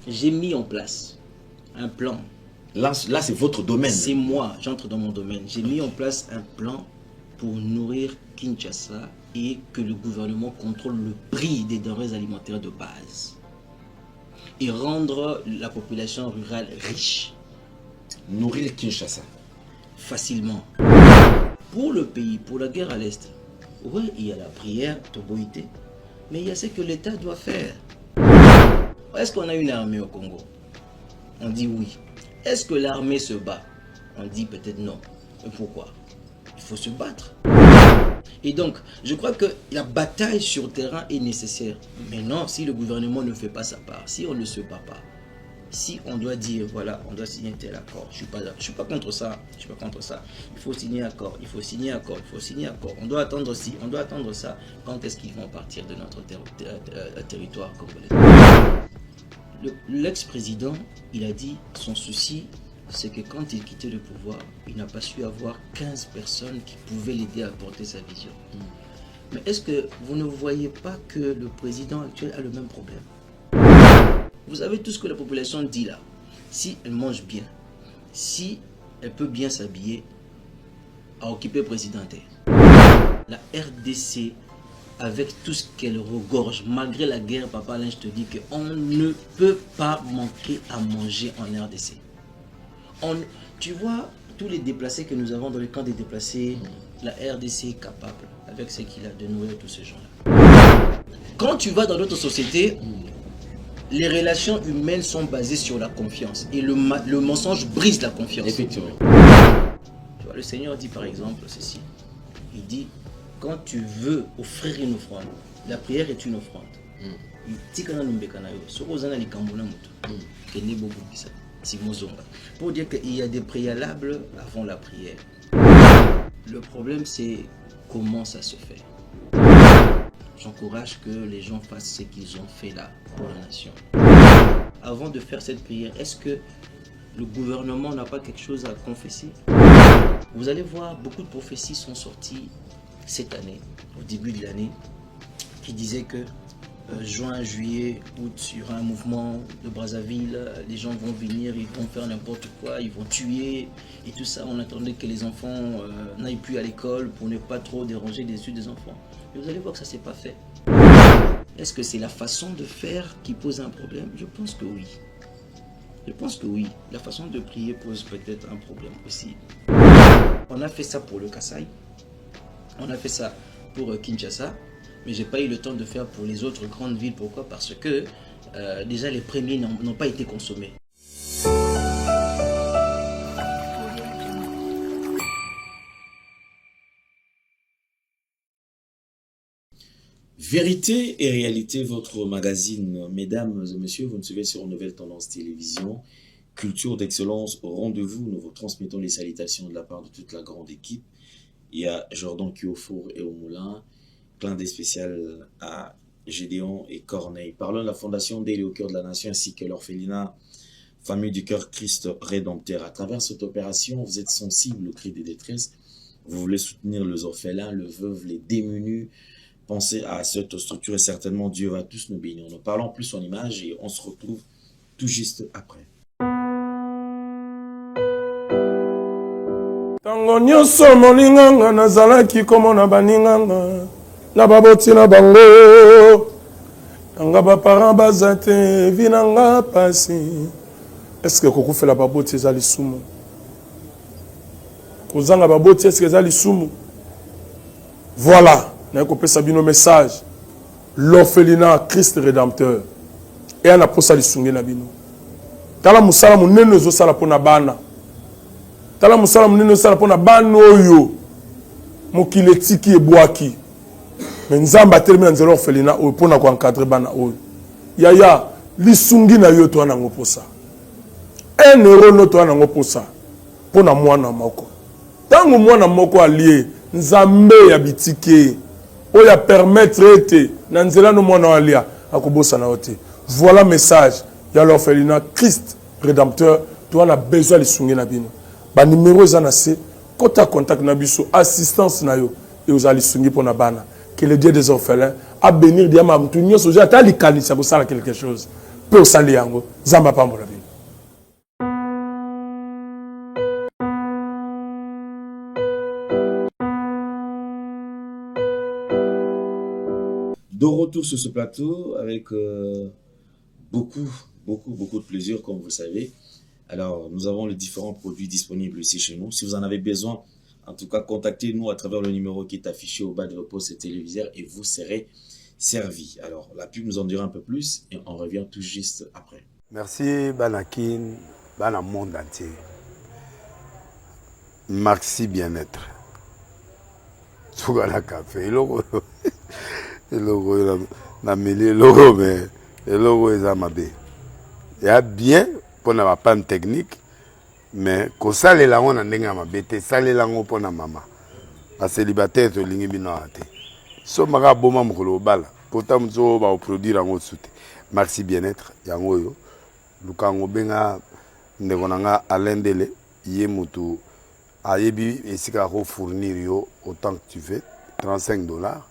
J'ai mis en place un plan. Là c'est votre domaine. C'est moi, j'entre dans mon domaine. J'ai mis en place un plan pour nourrir Kinshasa et que le gouvernement contrôle le prix des denrées alimentaires de base et rendre la population rurale riche. Nourrir Kinshasa facilement. Pour le pays, pour la guerre à l'Est, oui, il y a la prière, Toboïté, mais il y a ce que l'État doit faire. Est-ce qu'on a une armée au Congo? On dit oui. Est-ce que l'armée se bat? On dit peut-être non. Et pourquoi? Il faut se battre. Et donc, je crois que la bataille sur terrain est nécessaire. Mais non, si le gouvernement ne fait pas sa part, si on ne se bat pas, si on doit dire, voilà, on doit signer tel accord, je suis pas contre ça, je suis pas contre ça. Il faut signer accord, il faut signer accord, il faut signer accord. On doit attendre ci, on doit attendre ça. Quand est-ce qu'ils vont partir de notre territoire congolais? L'ex-président, il a dit, son souci, c'est que quand il quittait le pouvoir, il n'a pas su avoir 15 personnes qui pouvaient l'aider à porter sa vision. Mais est-ce que vous ne voyez pas que le président actuel a le même problème? Vous savez tout ce que la population dit là. Si elle mange bien, si elle peut bien s'habiller, à occuper présidentaire. La RDC, avec tout ce qu'elle regorge, malgré la guerre, papa, là, je te dis qu'on ne peut pas manquer à manger en RDC. Tu vois, tous les déplacés que nous avons dans le camp des déplacés, la RDC est capable, avec ce qu'il a, de nourrir tous ces gens-là. Quand tu vas dans notre société, les relations humaines sont basées sur la confiance. Et le mensonge brise la confiance. Effectivement. Tu vois, le Seigneur dit par exemple ceci. Il dit, quand tu veux offrir une offrande, la prière est une offrande. Pour dire qu'il y a des préalables avant la prière. Le problème, c'est comment ça se fait. J'encourage que les gens fassent ce qu'ils ont fait là pour la nation. Avant de faire cette prière, est-ce que le gouvernement n'a pas quelque chose à confesser? Vous allez voir, beaucoup de prophéties sont sorties cette année, au début de l'année, qui disaient que juin, juillet, août, il y aura un mouvement de Brazzaville, les gens vont venir, ils vont faire n'importe quoi, ils vont tuer et tout ça. On attendait que les enfants n'aillent plus à l'école pour ne pas trop déranger les études des enfants. Et vous allez voir que ça ne s'est pas fait. Est-ce que c'est la façon de faire qui pose un problème? Je pense que oui. Je pense que oui. La façon de prier pose peut-être un problème aussi. On a fait ça pour le Kasaï. On a fait ça pour Kinshasa. Mais je n'ai pas eu le temps de faire pour les autres grandes villes. Pourquoi? Parce que déjà les premiers n'ont pas été consommés. Vérité et réalité, votre magazine, mesdames et messieurs, vous nous suivez sur Nouvelle Tendance Télévision, culture d'excellence au rendez-vous. Nous vous transmettons les salutations de la part de toute la grande équipe. Il y a Jordan qui est au four et au moulin, clin d'œil spécial à Gédéon et Corneille. Parlons de la fondation d'Aile au cœur de la nation ainsi que l'orphelinat Famille du cœur Christ Rédempteur. À travers cette opération, vous êtes sensible au cri de détresse. Vous voulez soutenir les orphelins, les veuves, les démunis. Pensez à cette structure et certainement Dieu va tous nous bénir. Nous parlons plus en image et on se retrouve tout juste après. Tango nyonso molinganga nazalaki komona baninganga na baboti na bango nanga baparent baza te vi nanga pasi. Est-ce que kokufela baboti eza lisumu? Kozanga baboti est-ce que eza lisumu? Voilà. Nakopesa bino message. L'orphelinat Christ Rédempteur. Et ana posa lisungi na bino. Tala musala munene zo sala pona bana. Tala musala munene zo sala pona bana oyo. Mokile tiki ebwaki. Mais nzamba termina nzelo orphelinat oyo pona ko encadrer bana oyo. Yaya lisungi na yo to ana ngoposa. 1 euro no to ana ngoposa. Pona mwana moko. Tango mwana moko allié nzambe ya bitike. Oya permettre ete na nzela no mwana alia akobosa na ote. Voilà message ya l'orphelinat Christ Rédempteur. Tu as besoin de sungi na bino. Ba numéro za na se kota contact na biso assistance na yo et aux ali sungi pona bana. Que le Dieu des orphelins a bénir dia ma mtu nyoso ja ta likanisa ko sala quelque chose. mpe osali yango nzambe apambola bino. De retour sur ce plateau avec beaucoup de plaisir, comme vous savez. Alors, nous avons les différents produits disponibles ici chez nous. Si vous en avez besoin, en tout cas, contactez-nous à travers le numéro qui est affiché au bas de votre poste téléviseur et vous serez servi. Alors, la pub nous en dira un peu plus et on revient tout juste après. Merci, Banakin, Bana monde entier. Maxi bien-être. Sougala café, logo, na mêlé logo, mais le logo est amabé. Il y a bien pour la panne technique, mais quand ça les langues on a n'enga mabé, ça les langues pour la maman. La célibataire to lingi bino ate. So maga boma mukolo bala. Pourtant mzo ba produire en soute. Maxi bien-être yango yo. Lukango benga ndekonanga alendele yé mutu ayebi esika ko fournir yo autant que tu veux, $35.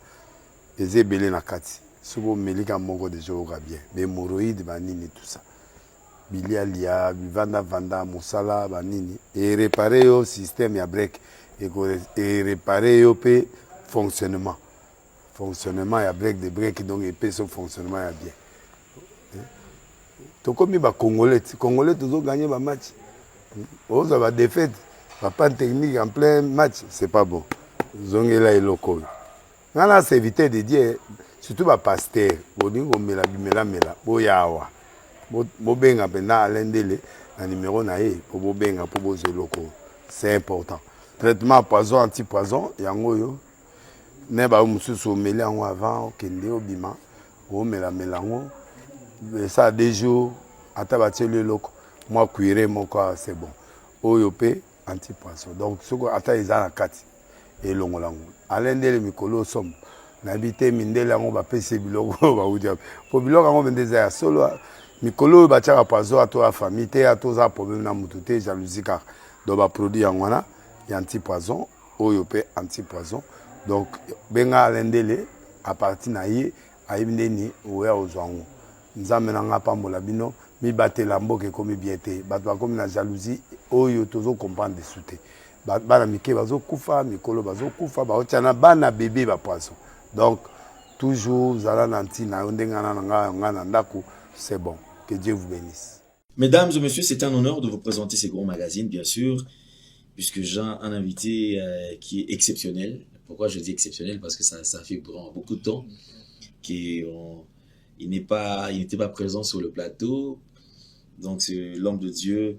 Et belé na kati. Sobo melika moko de joga bien. Les hémorroïdes banini tout ça. Bilialia, vanda musala banini et réparer yo système ya break et réparer yo pe fonctionnement ya break de break donc et pe son fonctionnement ya bien. To comme ba congolais toujours gagner ba match. Aux va défaite, pas technique en plein match, c'est pas bon. Zongela et loko. Ngala c'est éviter de dire surtout ba pasteur, boningo mela boyawa. Bobenga penda alendele na numéro na ye pour bobenga pour bozo loko. C'est important. Traitement poison anti-poison yango yo. Ne ba mususu meli yango avant kende obima. O melango. Ça des jours ata bateli loko. Moi cuire mon corps c'est bon. Oyo pe anti-poison. Donc soko ata ezana kati et longolango. Alendele mikolo somme. Nabité mindele yango ba pese biloko ba udia. Po biloko yango bendeza ya solo mikolo bachaka poison à toi famille te à toi problème na mututé jalousie car do ba produit yangwana ya anti-poison oyo pe anti-poison donc benga alendele à partir na ye ayibindeni oya ozwango nzambe na nga pambola bino mi batela mboke komi biete bato komi na jalousie oyo tozo comprendre dessous te bana mike bazo kufa mikolo bazo kufa ba otana bana bébé ba poisson donc toujours zala nanti na ndenga na nga na ndako c'est bon. Que Dieu vous bénisse. Mesdames et messieurs, c'est un honneur de vous présenter ces gros magazines, bien sûr, puisque j'ai un invité qui est exceptionnel. Pourquoi je dis exceptionnel? Parce que ça fait beaucoup de temps qu'il n'était pas présent sur le plateau. Donc, c'est l'homme de Dieu,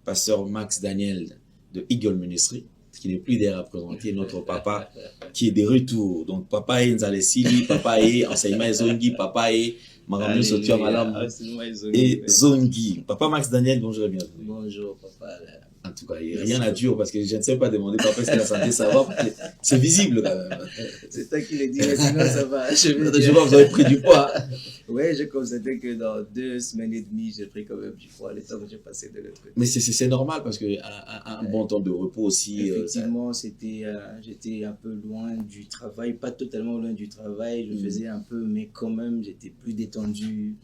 pasteur Max Daniel de Eagle Ministry, qui n'est plus derrière à présenter, notre papa qui est de retour. Donc, papa est Nzalesili, papa est enseignement Zongi, papa est Maramio Sotia Malam et Zongi. Papa Max Daniel, bonjour et bienvenue. Bonjour, papa. En tout cas, rien à dire parce que je ne sais pas demander papa est-ce que la santé ça va, c'est visible quand même. C'est toi qui le dis, mais sinon ça va. Je vois que vous avez pris du poids. Oui, j'ai constaté que dans 2 semaines et demie, j'ai pris quand même du poids, le temps que j'ai passé de l'autre côté. Mais c'est normal parce que un bon temps de repos aussi. Effectivement, j'étais un peu loin du travail, pas totalement loin du travail, je faisais un peu, mais quand même, j'étais plus détendu.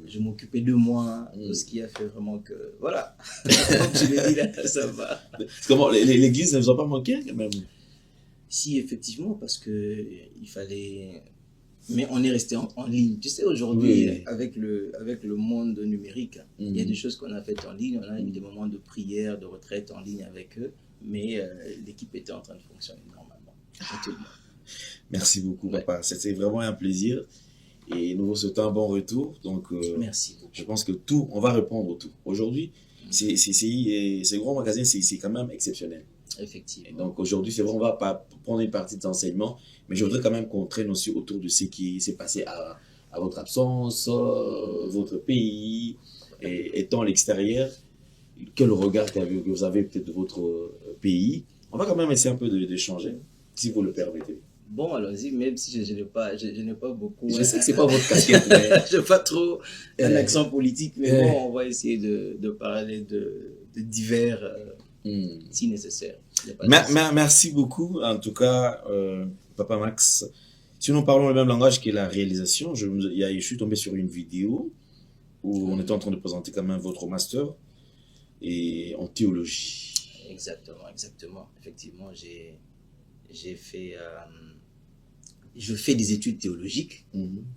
Je m'occupais de moi, ce qui a fait vraiment que, voilà, comme tu le dis là, ça va. Comment l'église ne vous a pas manqué quand même? Si, effectivement, parce que il fallait. Mais on est resté en ligne. Tu sais, aujourd'hui, oui, avec le monde numérique, il y a des choses qu'on a faites en ligne. On a eu des moments de prière, de retraite en ligne avec eux. Mais l'équipe était en train de fonctionner normalement. Merci beaucoup, papa. C'était vraiment un plaisir. Et nous vous souhaitons un bon retour. Donc, merci beaucoup. Je pense que on va répondre au tout. Aujourd'hui, ces grands magasins, c'est quand même exceptionnel. Effectivement. Et donc aujourd'hui, c'est vrai, on va pas prendre une partie de l'enseignement, mais je voudrais quand même qu'on traîne aussi autour de ce qui s'est passé à votre absence, votre pays, et étant à l'extérieur, quel regard que vous avez peut-être de votre pays. On va quand même essayer un peu d'échanger, si vous le permettez. Bon, allons-y, même si je n'ai pas beaucoup. Je sais que c'est pas votre casquette, mais je n'ai pas trop un accent politique, mais bon, on va essayer de parler de divers, si nécessaire. Merci beaucoup, en tout cas, Papa Max. Si nous parlons le même langage que la réalisation, je suis tombé sur une vidéo où on était en train de présenter quand même votre master et en théologie. Exactement. Effectivement, j'ai fait... je fais des études théologiques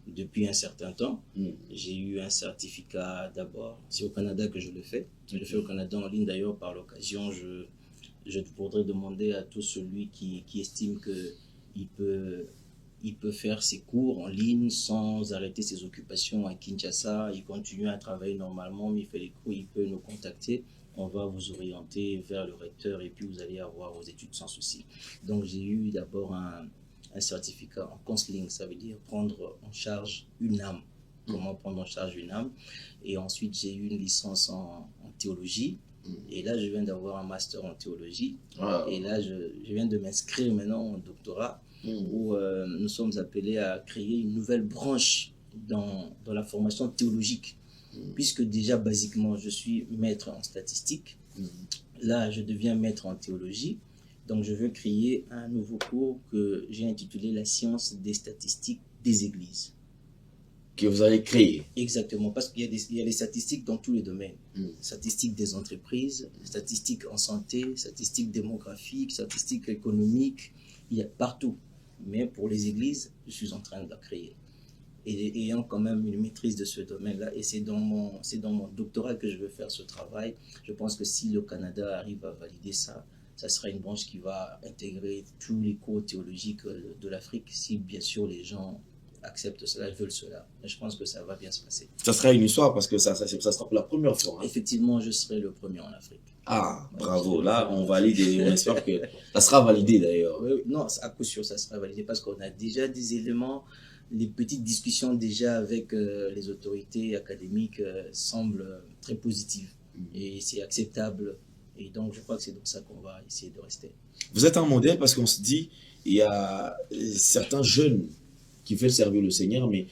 depuis un certain temps. J'ai eu un certificat d'abord. C'est au Canada que je le fais. Je le fais au Canada en ligne d'ailleurs. Par l'occasion, je voudrais demander à tout celui qui estime qu'il peut faire ses cours en ligne sans arrêter ses occupations à Kinshasa. Il continue à travailler normalement, mais il fait les cours, il peut nous contacter. On va vous orienter vers le recteur et puis vous allez avoir vos études sans souci. Donc j'ai eu d'abord un certificat en counseling, ça veut dire prendre en charge une âme. Comment prendre en charge une âme. Et ensuite j'ai eu une licence en théologie. Et là je viens d'avoir un master en théologie. Et là je viens de m'inscrire maintenant en doctorat où nous sommes appelés à créer une nouvelle branche dans la formation théologique. Puisque déjà basiquement je suis maître en statistique, là je deviens maître en théologie, donc je veux créer un nouveau cours que j'ai intitulé la science des statistiques des églises. Que vous allez créer. Exactement, parce qu'il y a des statistiques dans tous les domaines. Statistiques des entreprises, statistiques en santé, statistiques démographiques, statistiques économiques, il y a partout. Mais pour les églises, je suis en train de la créer. Et ayant quand même une maîtrise de ce domaine-là, et c'est dans mon doctorat que je veux faire ce travail. Je pense que si le Canada arrive à valider ça, ça sera une branche qui va intégrer tous les cours théologiques de l'Afrique, si bien sûr les gens acceptent cela, veulent cela. Mais je pense que ça va bien se passer. Ça sera une histoire parce que ça sera pour la première fois. Hein. Effectivement, je serai le premier en Afrique. Ah, bravo. Là, on valide et on espère que ça sera validé d'ailleurs. Oui, non, à coup sûr, ça sera validé parce qu'on a déjà des éléments. Les petites discussions déjà avec les autorités académiques semblent très positives et c'est acceptable. Et donc, je crois que c'est dans ça qu'on va essayer de rester. Vous êtes un modèle parce qu'on se dit, il y a certains jeunes qui veulent servir le Seigneur, mais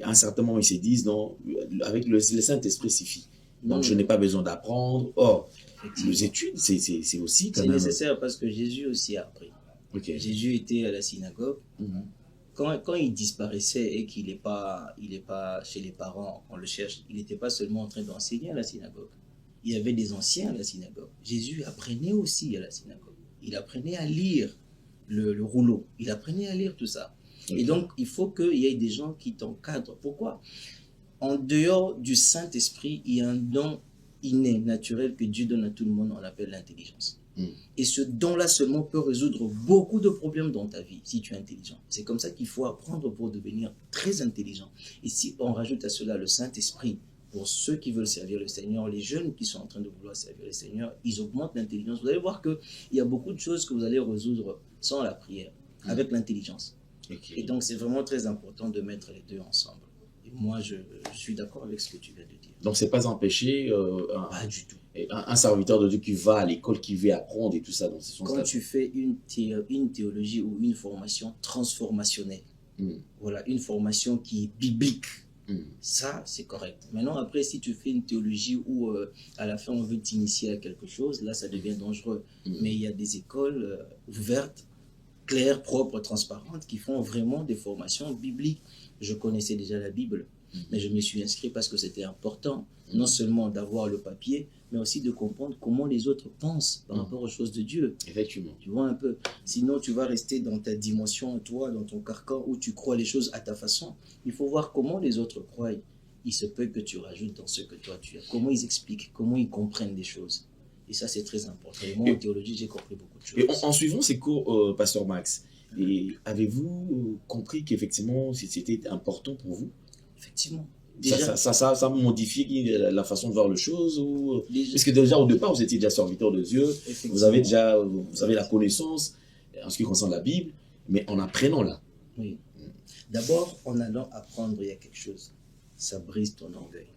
à un certain moment, ils se disent, non, avec le Saint-Esprit suffit. Donc, je n'ai pas besoin d'apprendre. Or, les études, c'est aussi quand même... C'est nécessaire parce que Jésus aussi a appris. Okay. Jésus était à la synagogue. Quand il disparaissait et qu'il n'est pas chez les parents, on le cherche, il n'était pas seulement en train d'enseigner à la synagogue. Il y avait des anciens à la synagogue. Jésus apprenait aussi à la synagogue. Il apprenait à lire le rouleau. Il apprenait à lire tout ça. Okay. Et donc, il faut qu'il y ait des gens qui t'encadrent. Pourquoi? En dehors du Saint-Esprit, il y a un don inné, naturel que Dieu donne à tout le monde, on l'appelle l'intelligence. Et ce don-là seulement peut résoudre beaucoup de problèmes dans ta vie si tu es intelligent. C'est comme ça qu'il faut apprendre pour devenir très intelligent. Et si on rajoute à cela le Saint-Esprit, pour ceux qui veulent servir le Seigneur, les jeunes qui sont en train de vouloir servir le Seigneur, ils augmentent l'intelligence. Vous allez voir qu'il y a beaucoup de choses que vous allez résoudre sans la prière, avec l'intelligence. Okay. Et donc c'est vraiment très important de mettre les deux ensemble. Et moi, je suis d'accord avec ce que tu viens de dire. Donc c'est pas empêché pas du tout. Un serviteur de Dieu qui va à l'école, qui veut apprendre et tout ça. Donc quand tu fais une théologie ou une formation transformationnelle, voilà, une formation qui est biblique, ça c'est correct. Maintenant, après, si tu fais une théologie où à la fin on veut t'initier à quelque chose, là ça devient dangereux. Mais il y a des écoles ouvertes, claires, propres, transparentes, qui font vraiment des formations bibliques. Je connaissais déjà la Bible, mais je me suis inscrit parce que c'était important, non seulement d'avoir le papier, mais aussi de comprendre comment les autres pensent par rapport aux choses de Dieu. Effectivement. Tu vois un peu. Sinon, tu vas rester dans ta dimension, toi, dans ton carcan, où tu crois les choses à ta façon. Il faut voir comment les autres croient. Il se peut que tu rajoutes dans ce que toi tu as. Comment ils expliquent, comment ils comprennent les choses. Et ça, c'est très important. Et moi, en théologie, j'ai compris beaucoup de choses. Et en suivant ces cours, Pasteur Max, avez-vous compris qu'effectivement, c'était important pour vous? Effectivement. Déjà, ça modifie la façon de voir les choses parce que déjà au départ vous étiez déjà serviteur de Dieu, vous avez la connaissance en ce qui concerne la Bible, mais en apprenant là. Oui. D'abord, en allant apprendre, il y a quelque chose, ça brise ton orgueil.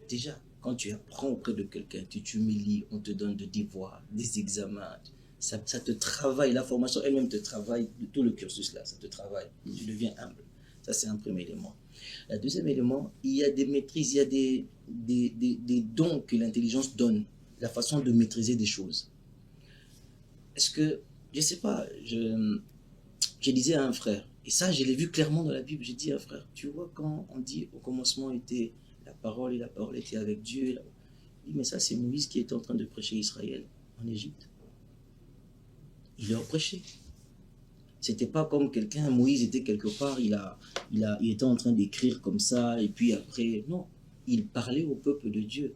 Déjà, quand tu apprends auprès de quelqu'un, tu t'humilies, on te donne de devoirs, des examens, ça te travaille, la formation elle-même te travaille, tout le cursus là, ça te travaille, tu deviens humble. Ça, c'est un premier élément. Le deuxième élément, il y a des maîtrises, il y a des dons que l'intelligence donne, la façon de maîtriser des choses. Est-ce que, je ne sais pas, je disais à un frère, et ça, je l'ai vu clairement dans la Bible, j'ai dit à un frère, tu vois, quand on dit au commencement était la parole et la parole était avec Dieu. Il dit, mais ça, c'est Moïse qui était en train de prêcher Israël en Égypte. Il leur prêchait. C'était pas comme quelqu'un, Moïse était quelque part, il était en train d'écrire comme ça, et puis après, non, il parlait au peuple de Dieu.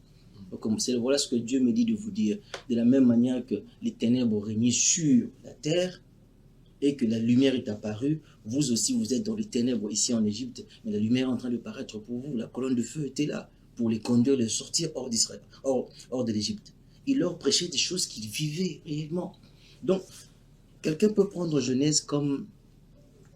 Donc, voilà ce que Dieu me dit de vous dire. De la même manière que les ténèbres régnaient sur la terre, et que la lumière est apparue, vous aussi vous êtes dans les ténèbres ici en Égypte, mais la lumière est en train de paraître pour vous. La colonne de feu était là pour les conduire, les sortir hors d'Israël, hors de l'Égypte. Il leur prêchait des choses qu'ils vivaient réellement. Donc, quelqu'un peut prendre Genèse comme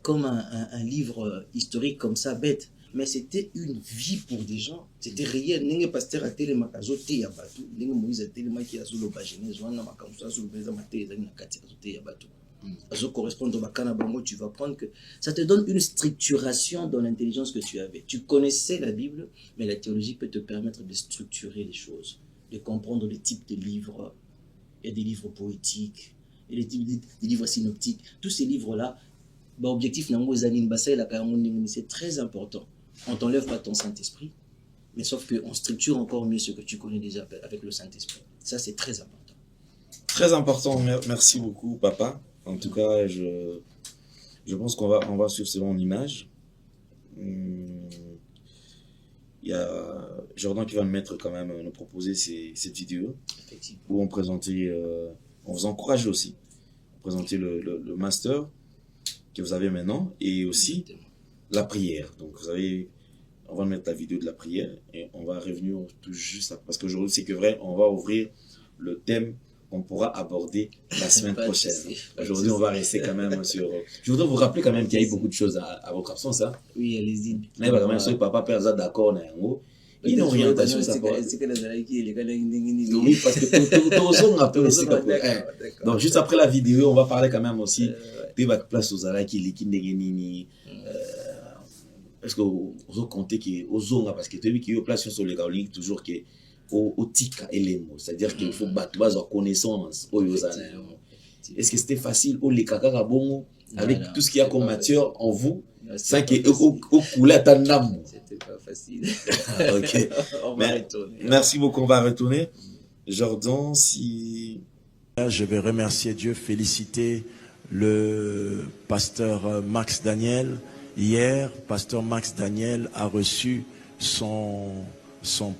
un livre historique comme ça, bête, mais c'était une vie pour des gens. C'était réel. Nengue pasteur a télé makazote ya batu, nengue Moïse a télé maki azolo ba Genèse, wana makamusa azolo beza maté ezali na kati azote ya batu. Azo correspondre au bakana bongo, tu vas prendre que ça te donne une structuration dans l'intelligence que tu avais. Tu connaissais la Bible, mais la théologie peut te permettre de structurer les choses, de comprendre les types de livres. Il y a des livres poétiques, il y a des livres synoptiques. Tous ces livres-là, objectif c'est très important. On ne t'enlève pas ton Saint-Esprit, mais sauf qu'on structure encore mieux ce que tu connais déjà avec le Saint-Esprit. Ça, c'est très important. Très important, merci beaucoup, papa. En tout cas, je pense qu'on va suivre selon l'image. Il y a Jordan qui va nous proposer cette vidéo où on présentait, on vous encourage aussi à présenter le master que vous avez maintenant et aussi la prière. Donc vous avez, on va mettre la vidéo de la prière et on va revenir tout juste après, parce qu'aujourd'hui c'est que vrai, on va ouvrir le thème qu'on pourra aborder la semaine prochaine. Aujourd'hui, on va rester quand même sur... Je voudrais vous rappeler quand même qu'il y a eu beaucoup de choses à votre absence. Hein? Oui, allez-y. Mais quand même, si papa perd ça d'accord, il y a une orientation, ça part. Oui, parce que donc, juste après la vidéo, on va parler quand même aussi de votre place aux Alaki, les Kindegenini. Parce que vous comptez aux zones, parce que tu as vu qu'il y a une place sur les Gaoliques, toujours qui est au tika et les mots, c'est-à-dire qu'il faut battre base en connaissance. Est-ce que c'était facile au les kaka bongo avec tout ce qu'il y a comme matière en vous, sans que au couler à n'am. C'était pas facile. Ok. On va retourner. Merci beaucoup, on va retourner. Jordan, si je vais remercier Dieu, féliciter le pasteur Max Daniel. Hier, pasteur Max Daniel a reçu son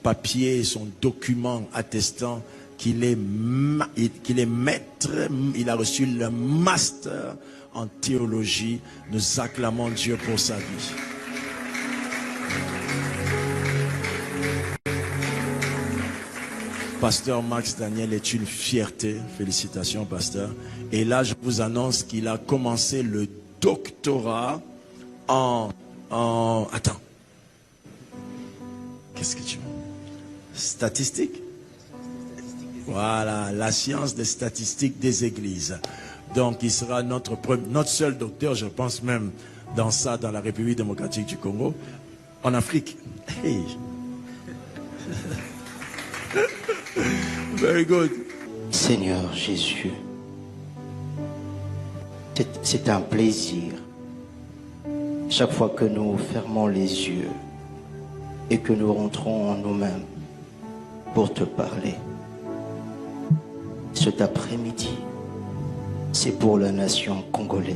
papier, son document attestant qu'il est maître, il a reçu le master en théologie. Nous acclamons Dieu pour sa vie. Pasteur Max Daniel est une fierté. Félicitations, pasteur. Et là, je vous annonce qu'il a commencé le doctorat Attends. Qu'est-ce que tu veux? Statistique. Voilà, la science des statistiques des églises. Donc, il sera notre seul docteur, je pense même, dans la République démocratique du Congo, en Afrique. Hey. Very good. Seigneur Jésus, c'est un plaisir. Chaque fois que nous fermons les yeux et que nous rentrons en nous-mêmes pour te parler, cet après-midi, c'est pour la nation congolaise.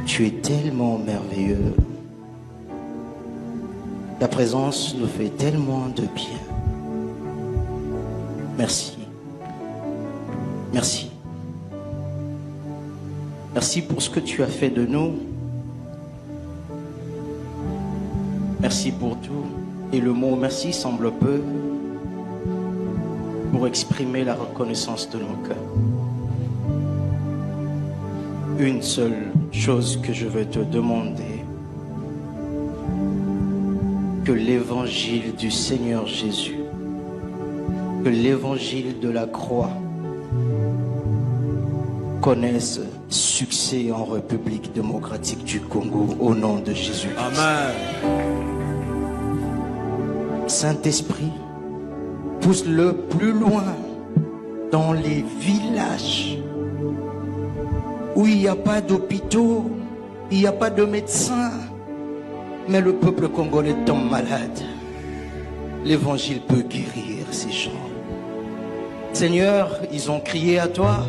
Tu es tellement merveilleux. Ta présence nous fait tellement de bien. Merci. Merci. Merci pour ce que tu as fait de nous. Merci pour tout. Et le mot merci semble peu pour exprimer la reconnaissance de nos cœurs. Une seule chose que je veux te demander, que l'évangile du Seigneur Jésus, que l'évangile de la croix connaisse succès en République démocratique du Congo au nom de Jésus. Amen. Saint-Esprit, pousse-le plus loin dans les villages où il n'y a pas d'hôpitaux, il n'y a pas de médecins, Mais le peuple congolais tombe malade. L'évangile peut guérir ces gens. Seigneur, ils ont crié à toi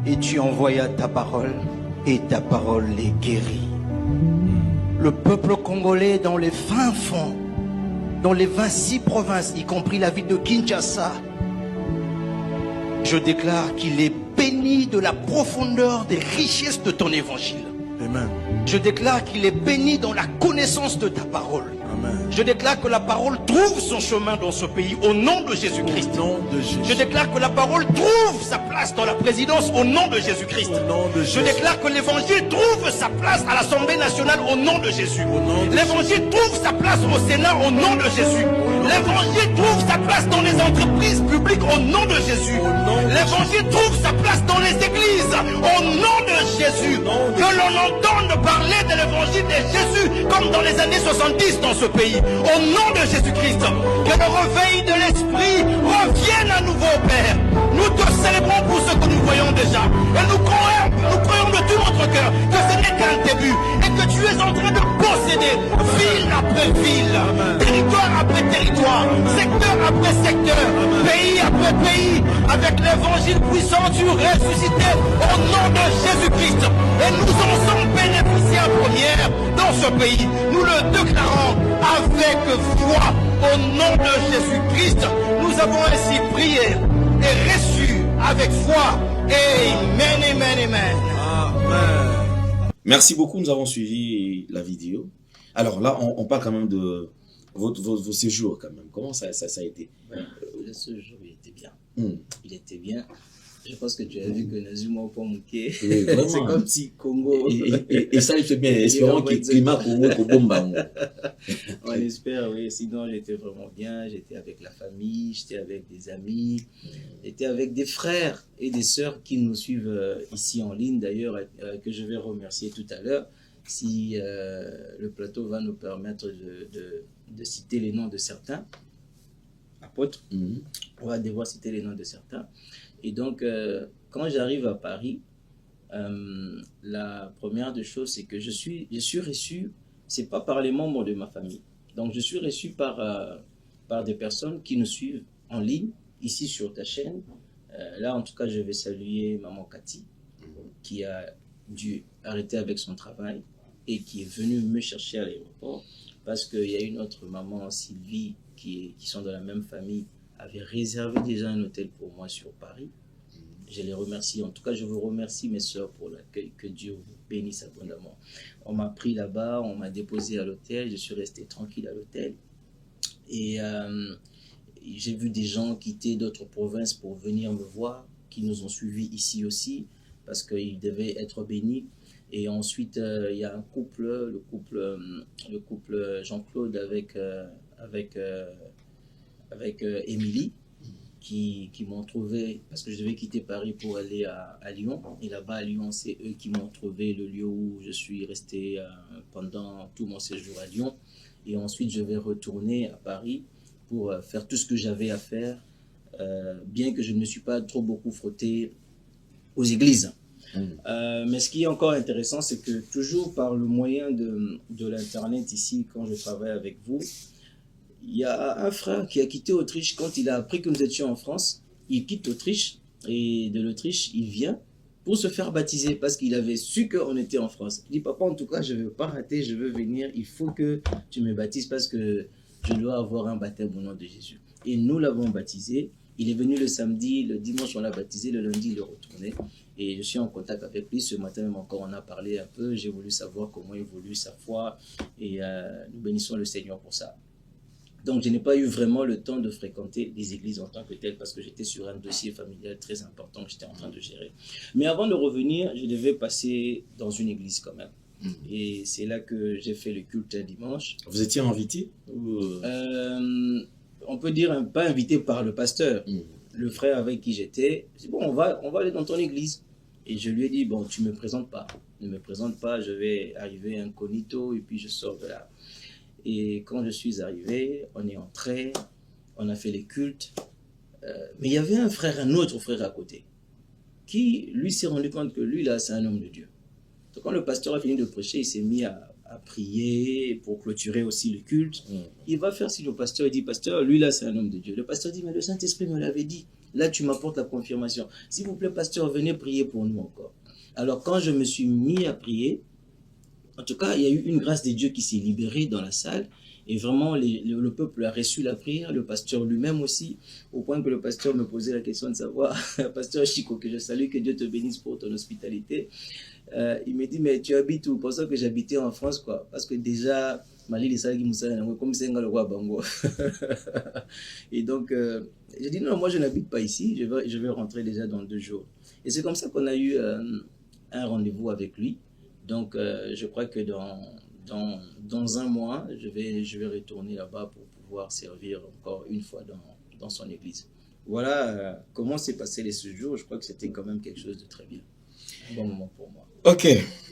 et tu envoyas ta parole et ta parole les guérit. Le peuple congolais dans les fins fonds, dans les 26 provinces, y compris la ville de Kinshasa, je déclare qu'il est béni de la profondeur des richesses de ton évangile. Amen. Je déclare qu'il est béni dans la connaissance de ta parole. Amen. Je déclare que la parole trouve son chemin dans ce pays au nom de Jésus-Christ. Au nom de Jésus. Je déclare que la parole trouve sa place dans la présidence au nom de Jésus-Christ. Au nom de Je Jésus. déclare que l'évangile trouve sa place à l'Assemblée nationale au nom de Jésus. Au nom de L'évangile trouve sa place au Sénat au nom de Jésus. L'évangile trouve sa place dans les entreprises publiques au nom de Jésus. L'évangile trouve sa place dans les églises au nom de Jésus. Que l'on entende parler de l'évangile de Jésus comme dans les années 70 dans ce pays. Au nom de Jésus-Christ. Que le réveil de l'esprit revienne à nouveau, Père. Nous te célébrons pour ce que nous voyons déjà. Et nous croyons de tout notre cœur que ce n'est qu'un début. Et que tu es en train de posséder ville après ville, territoire après territoire, secteur après secteur, pays après pays, avec l'évangile puissant du ressuscité au nom de Jésus-Christ. Et nous en sommes bénéficiaires premières dans ce pays. Nous le déclarons avec foi au nom de Jésus-Christ. Nous avons ainsi prié et reçu avec foi. Amen, amen, amen. Amen. Merci beaucoup, nous avons suivi la vidéo. Alors là, on parle quand même de vos séjours quand même. Comment ça a été? Le séjour, il était bien. Il était bien. Je pense que tu as vu que Nazuma au Pomouké, Oui, vraiment. c'est comme si Congo... Et ça, il fait bien. Espérons que le climat Congo Kobomba. On espère, oui. Sinon, j'étais vraiment bien. J'étais avec la famille, j'étais avec des amis, j'étais avec des frères et des sœurs qui nous suivent ici en ligne, d'ailleurs, que je vais remercier tout à l'heure. Si le plateau va nous permettre de citer les noms de certains apôtres, on va devoir citer les noms de certains. Et donc, quand j'arrive à Paris, la première des choses, c'est que je suis reçu, c'est pas par les membres de ma famille. Donc, je suis reçu par des personnes qui nous suivent en ligne, ici sur ta chaîne. Là, en tout cas, je vais saluer Maman Cathy, qui a dû arrêter avec son travail et qui est venue me chercher à l'aéroport parce qu'il y a une autre maman, Sylvie, qui sont dans la même famille, avait réservé déjà un hôtel pour moi sur Paris. Je les remercie. En tout cas, je vous remercie, mes soeurs, pour l'accueil. Que Dieu vous bénisse abondamment. On m'a pris là-bas, on m'a déposé à l'hôtel. Je suis resté tranquille à l'hôtel. Et j'ai vu des gens quitter d'autres provinces pour venir me voir, qui nous ont suivis ici aussi, parce qu'ils devaient être bénis. Et ensuite, il y a un couple, le couple Jean-Claude avec Émilie, qui m'ont trouvé, parce que je devais quitter Paris pour aller à Lyon. Et là-bas, à Lyon, c'est eux qui m'ont trouvé le lieu où je suis resté pendant tout mon séjour à Lyon. Et ensuite, je vais retourner à Paris pour faire tout ce que j'avais à faire, bien que je ne me suis pas trop beaucoup frotté aux églises. Mais ce qui est encore intéressant, c'est que toujours par le moyen de l'Internet ici, quand je travaille avec vous, il y a un frère qui a quitté Autriche quand il a appris que nous étions en France. Il quitte Autriche et de l'Autriche, il vient pour se faire baptiser parce qu'il avait su qu'on était en France. Il dit, papa, en tout cas, je ne veux pas rater, je veux venir. Il faut que tu me baptises parce que je dois avoir un baptême au nom de Jésus. Et nous l'avons baptisé. Il est venu le samedi, le dimanche, on l'a baptisé, le lundi, il est retourné. Et je suis en contact avec lui. Ce matin même encore, on a parlé un peu. J'ai voulu savoir comment évolue sa foi. Et nous bénissons le Seigneur pour ça. Donc, je n'ai pas eu vraiment le temps de fréquenter les églises en tant que telles parce que j'étais sur un dossier familial très important que j'étais en train de gérer. Mais avant de revenir, je devais passer dans une église quand même. Et c'est là que j'ai fait le culte un dimanche. Vous étiez invité ou... On peut dire pas invité par le pasteur. Le frère avec qui j'étais, j'ai dit, bon, on va aller dans ton église. Et je lui ai dit, bon, tu ne me présentes pas. Ne me présente pas, je vais arriver incognito et puis je sors de là. Et quand je suis arrivé, on est entré, on a fait les cultes. Mais il y avait un autre frère à côté, qui, lui, s'est rendu compte que lui, là, c'est un homme de Dieu. Donc quand le pasteur a fini de prêcher, il s'est mis à à prier pour clôturer aussi le culte. Il va faire si le pasteur dit, pasteur, lui là c'est un homme de Dieu. Le pasteur dit, mais le Saint-Esprit me l'avait dit. Là tu m'apportes la confirmation. S'il vous plaît pasteur, venez prier pour nous encore. Alors quand je me suis mis à prier, en tout cas il y a eu une grâce de Dieu qui s'est libérée dans la salle. Et vraiment, le peuple a reçu la prière, le pasteur lui-même aussi, au point que le pasteur me posait la question de savoir, pasteur Chico, que je salue, que Dieu te bénisse pour ton hospitalité. Il me dit, mais tu habites où? Pour ça que j'habitais en France, quoi. Parce que déjà, Mali, les salles comme c'est un roi Bango. Et donc, j'ai dit, non, moi je n'habite pas ici, je vais rentrer déjà dans 2 jours. Et c'est comme ça qu'on a eu un rendez-vous avec lui. Donc, je crois que dans un mois, je vais retourner là-bas pour pouvoir servir encore une fois dans son église. Voilà comment s'est passé les séjours. Je crois que c'était quand même quelque chose de très bien. Un bon moment pour moi. Ok,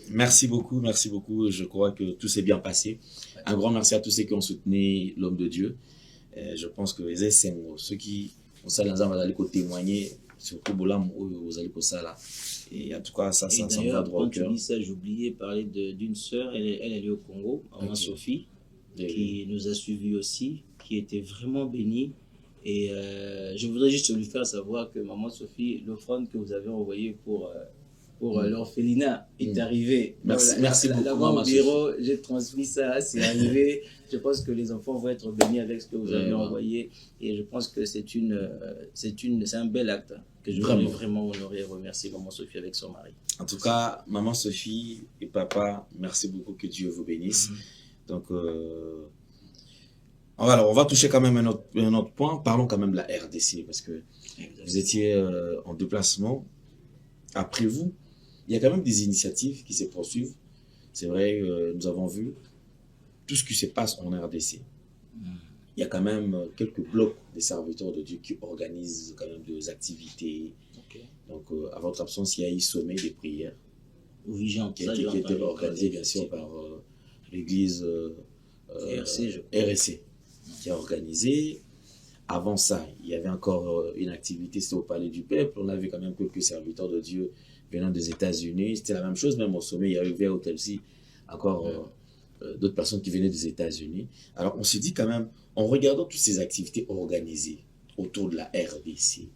merci beaucoup. Je crois que tout s'est bien passé. Un grand merci à tous ceux qui ont soutenu l'homme de Dieu. Je pense que ceux qui ont ça dans un témoigner, surtout Bolam aux Alikosa là. Et en tout cas, ça me va droit au cœur. Quand tu dis ça, j'ai oublié de parler d'une sœur, elle est au Congo, maman Sophie, qui nous a suivis aussi, qui était vraiment bénie. Et je voudrais juste lui faire savoir que maman Sophie, l'offrande que vous avez envoyée pour l'orphelinat est arrivée. Merci beaucoup, maman Sophie. Au bureau, j'ai transmis ça, c'est arrivé. Je pense que les enfants vont être bénis avec ce que vous avez envoyé. Et je pense que c'est un bel acte que je voudrais vraiment honorer et remercier maman Sophie avec son mari. En tout cas, maman Sophie et papa, merci beaucoup, que Dieu vous bénisse. Donc, alors, on va toucher quand même un autre point. Parlons quand même de la RDC, parce que vous étiez en déplacement. Après vous, il y a quand même des initiatives qui se poursuivent. C'est vrai, nous avons vu tout ce qui se passe en RDC. Il y a quand même quelques blocs des serviteurs de Dieu qui organisent quand même des activités. Donc, à votre absence, il y a eu sommet des prières qui était organisé bien sûr par l'église RSC qui a organisé. Avant ça, il y avait encore une activité, c'était au Palais du Peuple. On avait quand même quelques serviteurs de Dieu venant des États-Unis. C'était la même chose, même au sommet, il y avait au Hôtel-ci encore d'autres personnes qui venaient des États-Unis. Alors, on se dit quand même, en regardant toutes ces activités organisées autour de la RDC,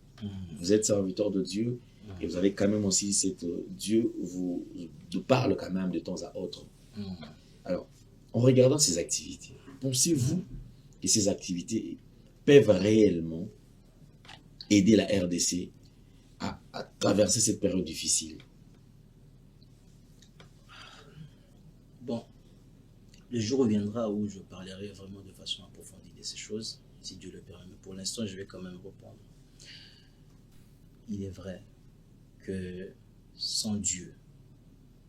vous êtes serviteur de Dieu et vous avez quand même aussi Dieu vous parle quand même de temps à autre. Alors, en regardant ces activités, pensez-vous que ces activités peuvent réellement aider la RDC à traverser cette période difficile? Bon, le jour viendra où je parlerai vraiment de façon approfondie de ces choses, si Dieu le permet. Pour l'instant, je vais quand même répondre. Il est vrai que sans Dieu,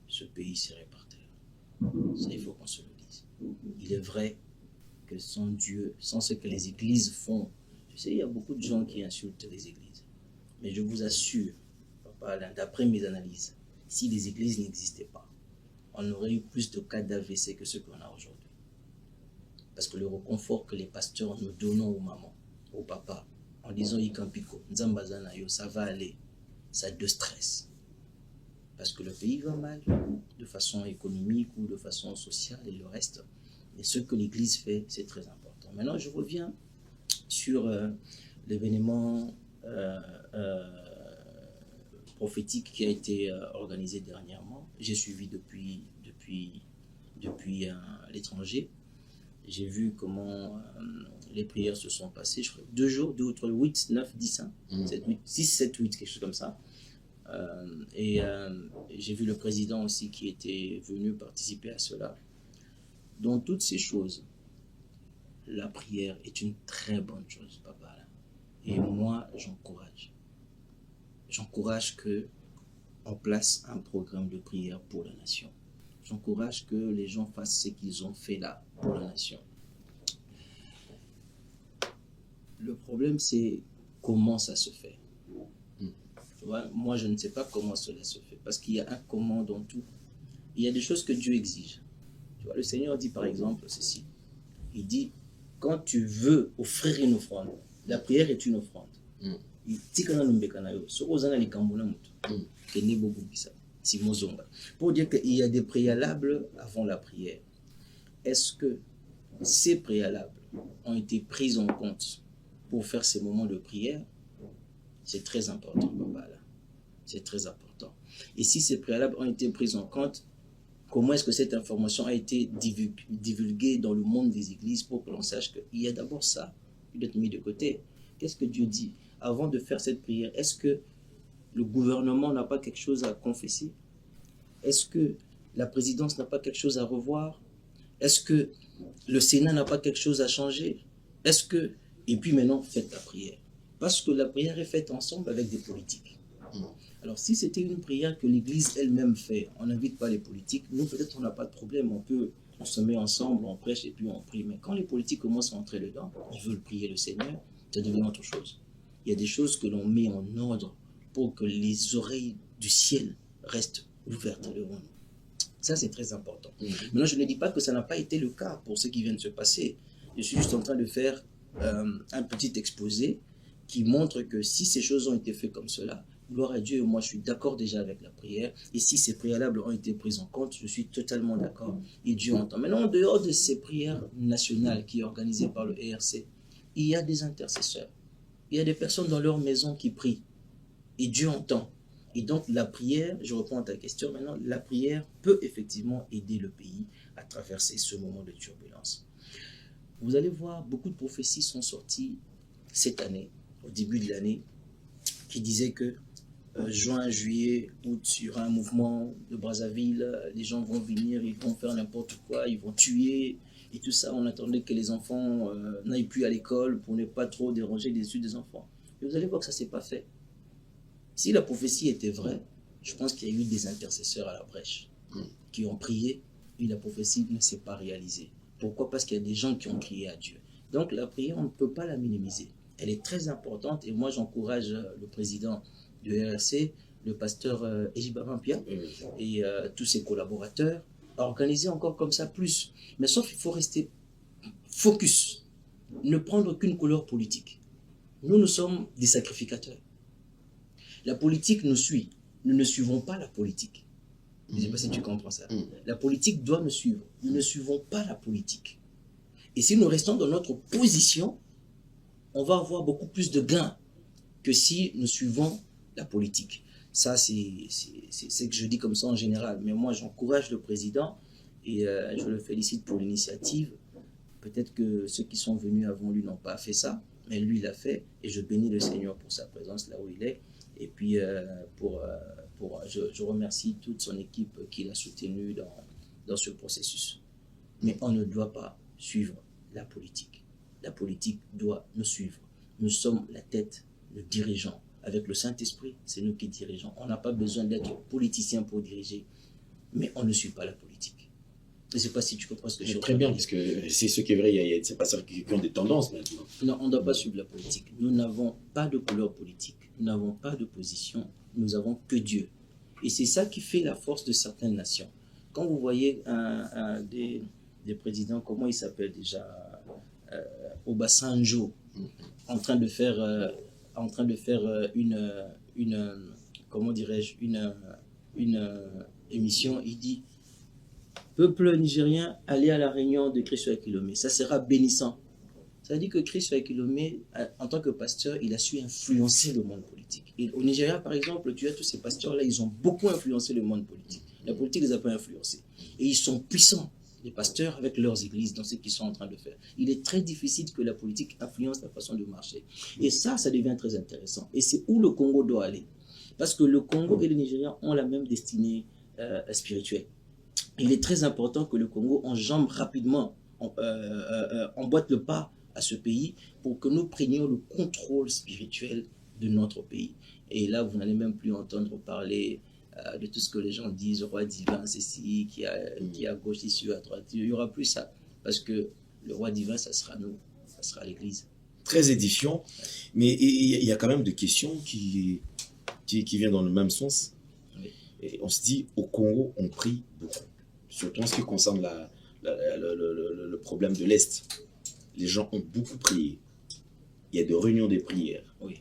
ce pays serait par terre. Ça, il faut qu'on se le dise. Il est vrai que sans Dieu, sans ce que les églises font, tu sais, il y a beaucoup de gens qui insultent les églises. Mais je vous assure, papa, d'après mes analyses, si les églises n'existaient pas, on aurait eu plus de cas d'AVC que ce qu'on a aujourd'hui. Parce que le réconfort que les pasteurs nous donnent aux mamans, aux papas, en disant Ikampiko, Nzambazanayo, ça va aller, ça déstresse. Parce que le pays va mal, de façon économique ou de façon sociale et le reste. Et ce que l'Église fait, c'est très important. Maintenant, je reviens sur l'événement prophétique qui a été organisé dernièrement. J'ai suivi depuis l'étranger. J'ai vu comment les prières se sont passées. Je crois 2 jours, 2 ou 3, 8, 9, 10, 6, 7, 8, quelque chose comme ça. J'ai vu le président aussi qui était venu participer à cela. Dans toutes ces choses, la prière est une très bonne chose, papa. Et moi, j'encourage. J'encourage qu'on place un programme de prière pour la nation. J'encourage que les gens fassent ce qu'ils ont fait là pour la nation. Le problème, c'est comment ça se fait. Tu vois, moi, je ne sais pas comment cela se fait. Parce qu'il y a un comment dans tout. Il y a des choses que Dieu exige. Tu vois, le Seigneur dit par exemple ceci. Il dit, quand tu veux offrir une offrande, la prière est une offrande. Pour dire qu'il y a des préalables avant la prière. est-ce que ces préalables ont été pris en compte pour faire ces moments de prière? C'est très important, papa, là. C'est très important. Et si ces préalables ont été pris en compte, comment est-ce que cette information a été divulguée dans le monde des églises pour que l'on sache qu'il y a d'abord ça, qui doit être mis de côté? Qu'est-ce que Dieu dit? Avant de faire cette prière, est-ce que le gouvernement n'a pas quelque chose à confesser? Est-ce que la présidence n'a pas quelque chose à revoir? Est-ce que le Sénat n'a pas quelque chose à changer? Est-ce que... Et puis maintenant, faites la prière. Parce que la prière est faite ensemble avec des politiques. Alors si c'était une prière que l'Église elle-même fait, on n'invite pas les politiques, nous peut-être on n'a pas de problème, on se met ensemble, on prêche et puis on prie. Mais quand les politiques commencent à entrer dedans, ils veulent prier le Seigneur, ça devient autre chose. Il y a des choses que l'on met en ordre pour que les oreilles du ciel restent ouvertes devant nous. Ça, c'est très important. Maintenant, je ne dis pas que ça n'a pas été le cas pour ce qui vient de se passer. Je suis juste en train de faire un petit exposé qui montre que si ces choses ont été faites comme cela, gloire à Dieu, moi je suis d'accord déjà avec la prière. Et si ces préalables ont été pris en compte, je suis totalement d'accord. Et Dieu entend. Maintenant, en dehors de ces prières nationales qui est organisée par le ERC, il y a des intercesseurs. Il y a des personnes dans leur maison qui prient. Et Dieu entend. Et donc la prière, je reprends à ta question maintenant, la prière peut effectivement aider le pays à traverser ce moment de turbulence. Vous allez voir, beaucoup de prophéties sont sorties cette année, au début de l'année, qui disaient que juin, juillet, août, il y aura un mouvement de Brazzaville, les gens vont venir, ils vont faire n'importe quoi, ils vont tuer, et tout ça, on attendait que les enfants n'aillent plus à l'école pour ne pas trop déranger les études des enfants. Et vous allez voir que ça ne s'est pas fait. Si la prophétie était vraie, je pense qu'il y a eu des intercesseurs à la brèche qui ont prié et la prophétie ne s'est pas réalisée. Pourquoi? Parce qu'il y a des gens qui ont crié à Dieu. Donc la prière, on ne peut pas la minimiser. Elle est très importante et moi j'encourage le président du RRC, le pasteur Ejiba Mampia et tous ses collaborateurs à organiser encore comme ça plus. Mais sauf qu'il faut rester focus, ne prendre aucune couleur politique. Nous sommes des sacrificateurs. La politique nous suit. Nous ne suivons pas la politique. Je ne sais pas si tu comprends ça. La politique doit nous suivre. Nous ne suivons pas la politique. Et si nous restons dans notre position, on va avoir beaucoup plus de gains que si nous suivons la politique. Ça, c'est ce que je dis comme ça en général. Mais moi, j'encourage le président et je le félicite pour l'initiative. Peut-être que ceux qui sont venus avant lui n'ont pas fait ça, mais lui, il l'a fait. Et je bénis le Seigneur pour sa présence là où il est. Et puis, je remercie toute son équipe qui l'a soutenu dans ce processus. Mais on ne doit pas suivre la politique. La politique doit nous suivre. Nous sommes la tête, le dirigeant. Avec le Saint-Esprit, c'est nous qui dirigeons. On n'a pas besoin d'être politicien pour diriger, mais on ne suit pas la politique. Je ne sais pas si tu comprends ce que je veux dire. Très bien, parce que c'est ce qui est vrai, il y a ces pasteurs qui ont des tendances maintenant. Non, on ne doit pas suivre la politique. Nous n'avons pas de couleur politique. Nous n'avons pas de position. Nous avons que Dieu. Et c'est ça qui fait la force de certaines nations. Quand vous voyez des présidents, comment il s'appelle déjà, Obasanjo, en train de faire comment dirais-je, une émission, il dit: peuple nigérien, allez à la réunion de Christ Kilomé, ça sera bénissant. Ça veut dire que Christ Kilomé, en tant que pasteur, il a su influencer le monde politique. Et au Nigeria, par exemple, tu as tous ces pasteurs-là, ils ont beaucoup influencé le monde politique. La politique ne les a pas influencés. Et ils sont puissants, les pasteurs, avec leurs églises, dans ce qu'ils sont en train de faire. Il est très difficile que la politique influence la façon de marcher. Et ça devient très intéressant. Et c'est où le Congo doit aller. Parce que le Congo et le Nigeria ont la même destinée spirituelle. Il est très important que le Congo enjambe rapidement, emboîte le pas à ce pays pour que nous prenions le contrôle spirituel de notre pays. Et là, vous n'allez même plus entendre parler de tout ce que les gens disent, roi divin, ceci, qui est à gauche, ici, à droite. Il n'y aura plus ça. Parce que le roi divin, ça sera nous, ça sera l'Église. Très édifiant, mais il y a quand même des questions qui viennent dans le même sens. Oui. Et on se dit, au Congo, on prie beaucoup. Surtout en ce qui concerne le problème de l'Est. Les gens ont beaucoup prié. Il y a des réunions de prières. Oui.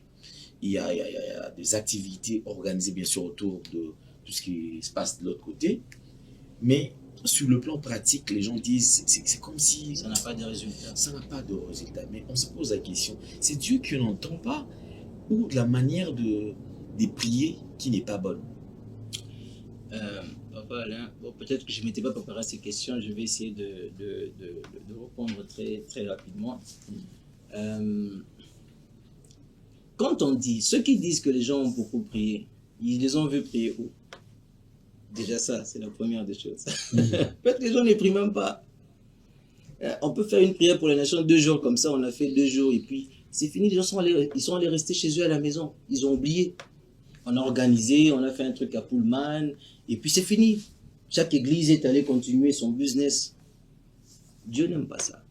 Il y a des activités organisées, bien sûr, autour de tout ce qui se passe de l'autre côté. Mais sur le plan pratique, les gens disent, c'est comme si Ça n'a pas de résultat. ça n'a pas de résultat. Mais on se pose la question, c'est Dieu qui n'entend pas ou la manière de prier qui n'est pas bonne? Papa Alain, bon, peut-être que je ne m'étais pas préparé à ces questions, je vais essayer de répondre très, très rapidement. Quand on dit, ceux qui disent que les gens ont beaucoup prié, ils les ont vus prier où? Déjà ça, c'est la première des choses. Peut-être que les gens ne prient même pas. On peut faire une prière pour les nations 2 jours comme ça, on a fait 2 jours et puis c'est fini, les gens ils sont allés rester chez eux à la maison, ils ont oublié. On a organisé, on a fait un truc à Pullman et puis c'est fini. Chaque église est allée continuer son business. Dieu n'aime pas ça.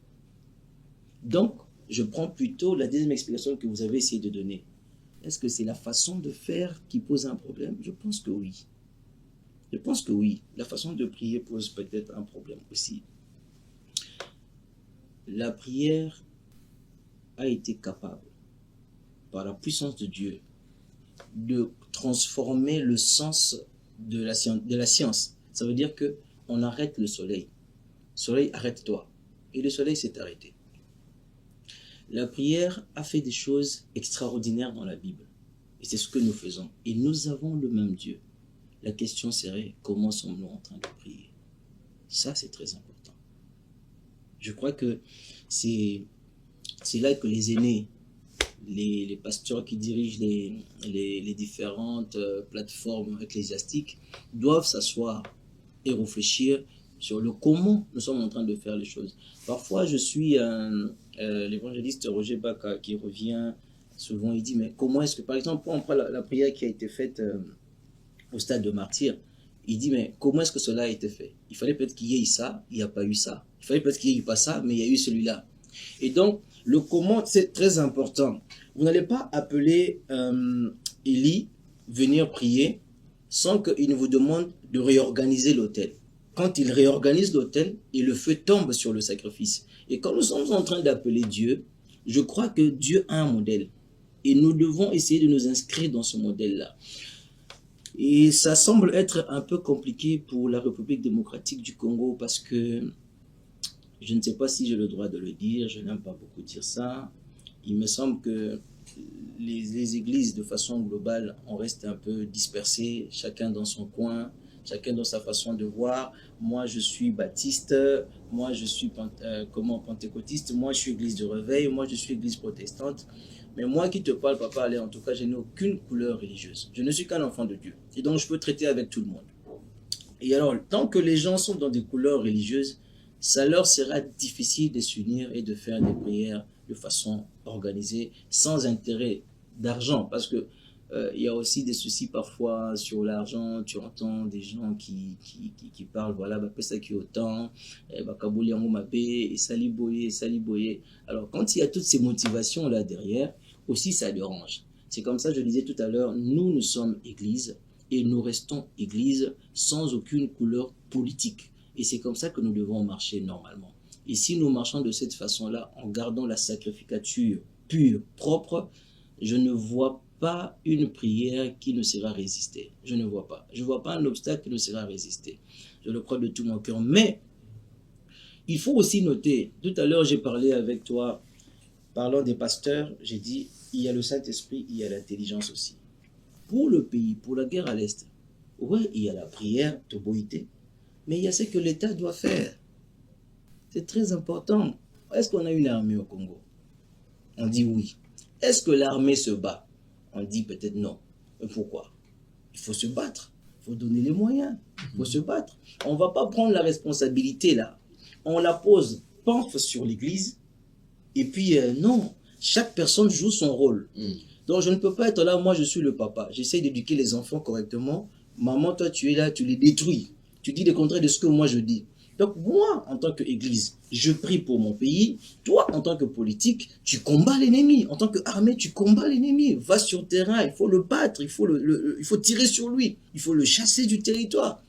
Donc, je prends plutôt la deuxième explication que vous avez essayé de donner. Est-ce que c'est la façon de faire qui pose un problème? Je pense que oui. Je pense que oui. La façon de prier pose peut-être un problème aussi. La prière a été capable, par la puissance de Dieu, de transformer le sens de la science. Ça veut dire que on arrête le soleil. Soleil, arrête-toi. Et le soleil s'est arrêté. La prière a fait des choses extraordinaires dans la Bible. Et c'est ce que nous faisons. Et nous avons le même Dieu. La question serait, comment sommes-nous en train de prier? Ça, c'est très important. Je crois que c'est là que les aînés, les pasteurs qui dirigent les différentes plateformes ecclésiastiques doivent s'asseoir et réfléchir sur le comment nous sommes en train de faire les choses. Parfois, je suis l'évangéliste Roger Baka qui revient souvent, il dit, mais comment est-ce que, par exemple, on prend la prière qui a été faite au stade de martyr, il dit, mais comment est-ce que cela a été fait? Il fallait peut-être qu'il y ait ça, il n'y a pas eu ça. Il fallait peut-être qu'il n'y ait eu pas ça, mais il y a eu celui-là. Et donc, le comment, c'est très important. Vous n'allez pas appeler Élie venir prier sans qu'il ne vous demande de réorganiser l'autel. Quand il réorganise l'autel, et le feu tombe sur le sacrifice. Et quand nous sommes en train d'appeler Dieu, je crois que Dieu a un modèle. Et nous devons essayer de nous inscrire dans ce modèle-là. Et ça semble être un peu compliqué pour la République démocratique du Congo parce que je ne sais pas si j'ai le droit de le dire, je n'aime pas beaucoup dire ça. Il me semble que les églises, de façon globale, on reste un peu dispersées, chacun dans son coin, chacun dans sa façon de voir. Moi, je suis baptiste, moi, je suis pentecôtiste, moi, je suis église de réveil, moi, je suis église protestante. Mais moi qui te parle, papa, allez, en tout cas, je n'ai aucune couleur religieuse. Je ne suis qu'un enfant de Dieu. Et donc, je peux traiter avec tout le monde. Et alors, tant que les gens sont dans des couleurs religieuses, ça leur sera difficile de s'unir et de faire des prières de façon organisée, sans intérêt d'argent. Parce que il y a aussi des soucis parfois sur l'argent. Tu entends des gens qui parlent, voilà, bah, ça qui est autant, Bakabouli en Mabé, et Saliboye. Alors, quand il y a toutes ces motivations-là derrière, aussi ça dérange. C'est comme ça, je disais tout à l'heure, nous sommes église et nous restons église sans aucune couleur politique. Et c'est comme ça que nous devons marcher normalement. Et si nous marchons de cette façon-là, en gardant la sacrificature pure, propre, je ne vois pas une prière qui ne sera résistée. Je ne vois pas. Je ne vois pas un obstacle qui ne sera résisté. Je le crois de tout mon cœur. Mais il faut aussi noter, tout à l'heure j'ai parlé avec toi, parlant des pasteurs, j'ai dit, il y a le Saint-Esprit, il y a l'intelligence aussi. Pour le pays, pour la guerre à l'Est, ouais, il y a la prière, Toboïté, mais il y a ce que l'État doit faire. C'est très important. Est-ce qu'on a une armée au Congo? On dit oui. Est-ce que l'armée se bat? On dit peut-être non. Mais pourquoi? Il faut se battre. Il faut donner les moyens. Il faut se battre. On ne va pas prendre la responsabilité là. On la pose, pense sur l'Église. Et puis, non. Chaque personne joue son rôle. Donc, je ne peux pas être là. Moi, je suis le papa. J'essaie d'éduquer les enfants correctement. Maman, toi, tu es là, tu les détruis. Tu dis le contraire de ce que moi, je dis. Donc, moi, en tant qu'Église, je prie pour mon pays. Toi, en tant que politique, tu combats l'ennemi. En tant qu'armée, tu combats l'ennemi. Va sur le terrain, il faut le battre, il faut tirer sur lui. Il faut le chasser du territoire,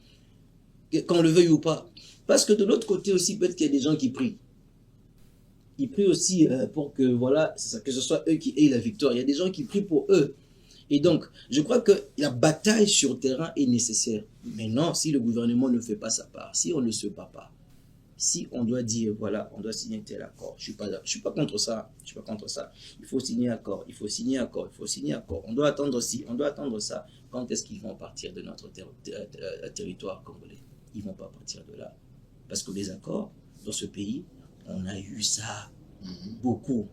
qu'on le veuille ou pas. Parce que de l'autre côté aussi, peut-être qu'il y a des gens qui prient. Ils prient aussi pour que, voilà, que ce soit eux qui aient la victoire. Il y a des gens qui prient pour eux. Et donc, je crois que la bataille sur terrain est nécessaire. Maintenant, si le gouvernement ne fait pas sa part, si on ne se bat pas, si on doit dire, voilà, on doit signer tel accord, je suis pas contre ça, je suis pas contre ça. Il faut signer accord, il faut signer accord, il faut signer accord. On doit attendre ci, on doit attendre ça. Quand est-ce qu'ils vont partir de notre territoire congolais? Ils vont pas partir de là. Parce que les accords, dans ce pays, on a eu ça beaucoup.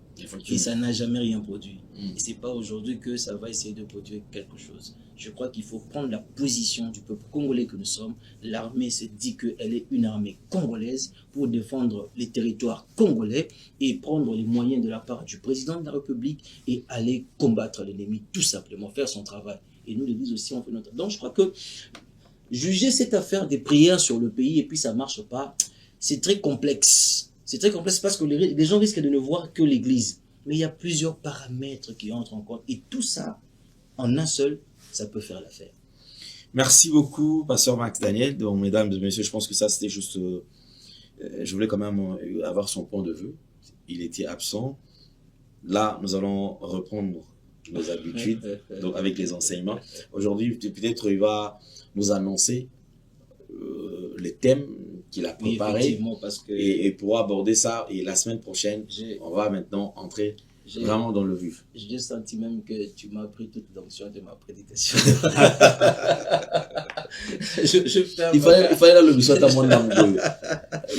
Et ça n'a jamais rien produit. Et c'est pas aujourd'hui que ça va essayer de produire quelque chose. Je crois qu'il faut prendre la position du peuple congolais que nous sommes. L'armée se dit qu'elle est une armée congolaise pour défendre les territoires congolais et prendre les moyens de la part du président de la République et aller combattre l'ennemi, tout simplement, faire son travail. Et nous, l'Église aussi, on fait notre... Donc, je crois que juger cette affaire des prières sur le pays et puis ça marche pas, c'est très complexe. C'est très complexe parce que les gens risquent de ne voir que l'Église. Mais il y a plusieurs paramètres qui entrent en compte. Et tout ça, en un seul, ça peut faire l'affaire. Merci beaucoup, pasteur Max Daniel. Donc, mesdames et messieurs, je pense que ça, c'était juste... je voulais quand même avoir son point de vue. Il était absent. Là, nous allons reprendre nos habitudes, donc avec les enseignements. Aujourd'hui, peut-être il va nous annoncer les thèmes qu'il a préparés, oui, parce que et pour aborder ça. Et la semaine prochaine, on va maintenant entrer vraiment dans le vif. J'ai senti même que tu m'as pris toute l'onction de ma prédication. Il fallait là le bisou à mon âme.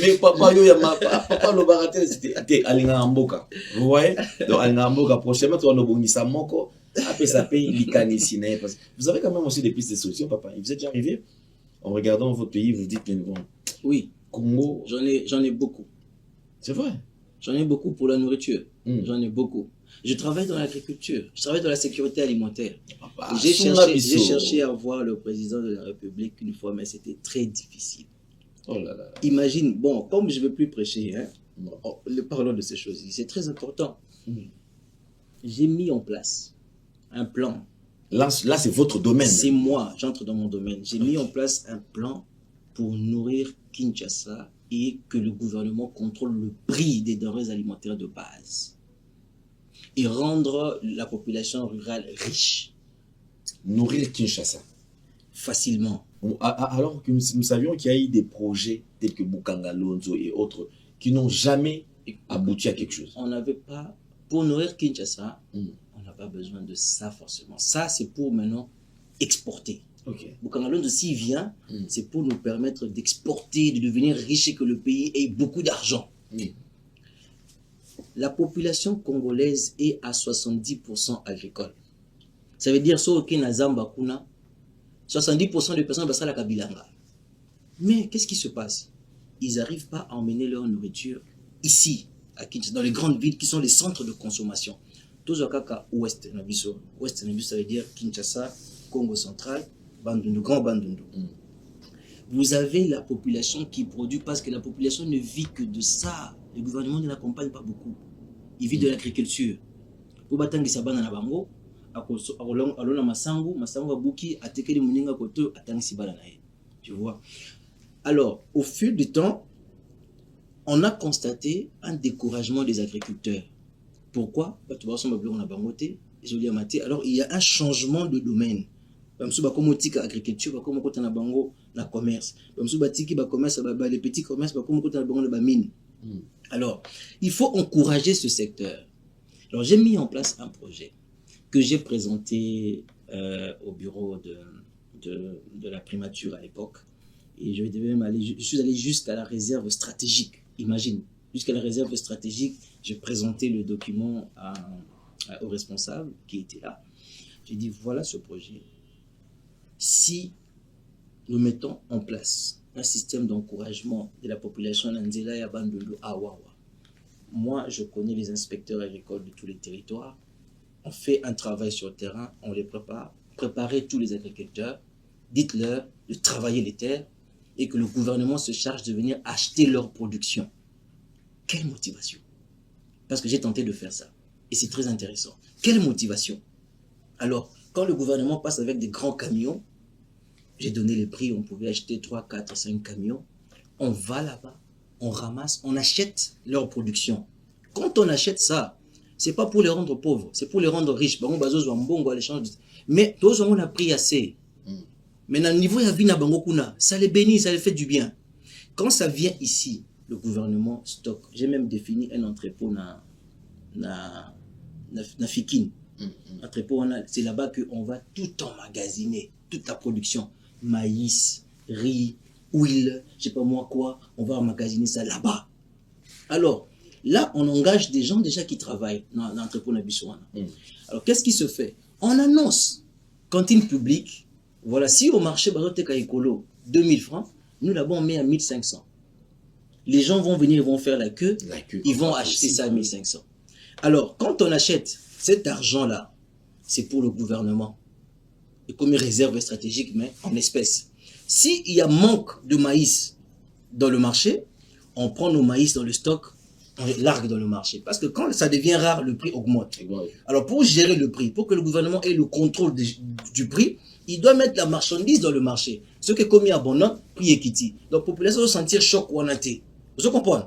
Mais papa le baratel c'était Alinga Mboka. Vous voyez? Donc Alinga Mboka prochainement tu vas nous bonisa moko. Après ça paye l'icani ciné. Vous avez quand même aussi des pistes de solutions, papa. Vous êtes déjà arrivé en regardant votre pays, vous dites bon. Oui. Congo. J'en ai beaucoup. C'est vrai. J'en ai beaucoup pour la nourriture. J'en ai beaucoup. Je travaille dans l'agriculture. Je travaille dans la sécurité alimentaire. J'ai cherché à voir le président de la République une fois, mais c'était très difficile. Oh là là. Imagine, bon, comme je ne veux plus prêcher, hein, parlons de ces choses. C'est très important. J'ai mis en place un plan. Là c'est votre domaine. C'est moi, j'entre dans mon domaine. J'ai mis en place un plan pour nourrir Kinshasa et que le gouvernement contrôle le prix des denrées alimentaires de base et rendre la population rurale riche. Nourrir Kinshasa. Facilement. Alors que nous savions qu'il y a eu des projets tels que Bukanga Lonzo et autres qui n'ont jamais abouti à quelque chose. On n'avait pas... Pour nourrir Kinshasa, on n'a pas besoin de ça forcément. Ça, c'est pour maintenant exporter. Bukanga Lonzo, s'il vient, c'est pour nous permettre d'exporter, de devenir riche et que le pays ait beaucoup d'argent. La population congolaise est à 70% agricole. Ça veut dire que na Zamba kuna 70% des personnes passent à la Kabilanga. Mais qu'est-ce qui se passe? Ils n'arrivent pas à emmener leur nourriture ici, à Kinshasa, dans les grandes villes qui sont les centres de consommation. Tout kaka ouest nabiso. Ouest nabiso, ça veut dire Kinshasa, Congo central, Bandundu, Grand Bandundu. Vous avez la population qui produit parce que la population ne vit que de ça. Le gouvernement ne l'accompagne pas beaucoup. Il vit de l'agriculture. Pour batangi sabana na bango, alona masangu abuki atekeli muninga koto atangi sibala na ye. Tu vois. Alors, au fil du temps, on a constaté un découragement des agriculteurs. Pourquoi? Alors, il y a un changement de domaine. Agriculture, commerce. Les petits commerces, mine. Alors, il faut encourager ce secteur. Alors, j'ai mis en place un projet que j'ai présenté au bureau de la primature à l'époque. Et je suis allé jusqu'à la réserve stratégique. Imagine, jusqu'à la réserve stratégique, j'ai présenté le document au responsable qui était là. J'ai dit, voilà ce projet. Si nous mettons en place un système d'encouragement de la population Nanzela et Bandundu à Wawa, moi, je connais les inspecteurs agricoles de tous les territoires. On fait un travail sur le terrain, on les prépare. Préparez tous les agriculteurs, dites-leur de travailler les terres et que le gouvernement se charge de venir acheter leur production. Quelle motivation! Parce que j'ai tenté de faire ça. Et c'est très intéressant. Quelle motivation! Alors, quand le gouvernement passe avec des grands camions, j'ai donné les prix, on pouvait acheter 3, 4, 5 camions. On va là-bas, on ramasse, on achète leur production. Quand on achète ça, c'est pas pour les rendre pauvres, c'est pour les rendre riches. Mais tous on a pris assez. Maintenant, au niveau de la Kuna, ça les bénit, ça les fait du bien. Quand ça vient ici, le gouvernement stocke. J'ai même défini un entrepôt na Fikine. Entrepôt, c'est là-bas qu'on va tout emmagasiner, toute la production. Maïs, riz, huile, je sais pas moi quoi, on va emmagasiner ça là-bas. Alors, là, on engage des gens déjà qui travaillent dans l'entrepôt Nabisouana. Alors, qu'est-ce qui se fait? On annonce, cantine publique, voilà, si au marché, 2000 francs, nous là-bas, on met à 1500. Les gens vont venir, ils vont faire la queue ils vont acheter ça à 1500. Alors, quand on achète cet argent-là, c'est pour le gouvernement. Et comme une réserve stratégique, mais en espèces. S'il y a manque de maïs dans le marché, on prend nos maïs dans le stock, on les largue dans le marché. Parce que quand ça devient rare, le prix augmente. Alors, pour gérer le prix, pour que le gouvernement ait le contrôle du prix, il doit mettre la marchandise dans le marché. Ce qui est commis à bon ordre, prix équité. Donc, la population va sentir choc ou en athée. Vous comprenez?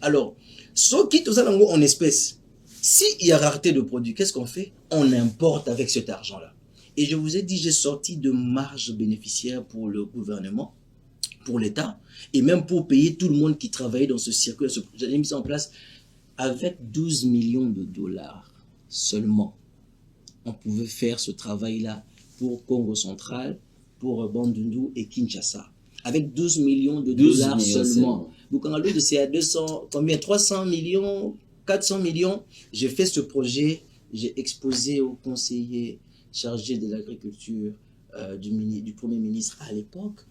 Alors, ce qui est en espèces, s'il y a rareté de produits, qu'est-ce qu'on fait? On importe avec cet argent-là. Et je vous ai dit, j'ai sorti de marge bénéficiaire pour le gouvernement, pour l'État, et même pour payer tout le monde qui travaillait dans ce circuit. J'ai mis ça en place avec 12 millions de dollars seulement. On pouvait faire ce travail-là pour Congo central, pour Bandundu et Kinshasa. Avec 12 millions de dollars seulement. Donc, en lieu de c'est à 200, combien? 300 millions, 400 millions. J'ai fait ce projet, j'ai exposé au conseiller chargé de l'agriculture du Premier ministre à l'époque.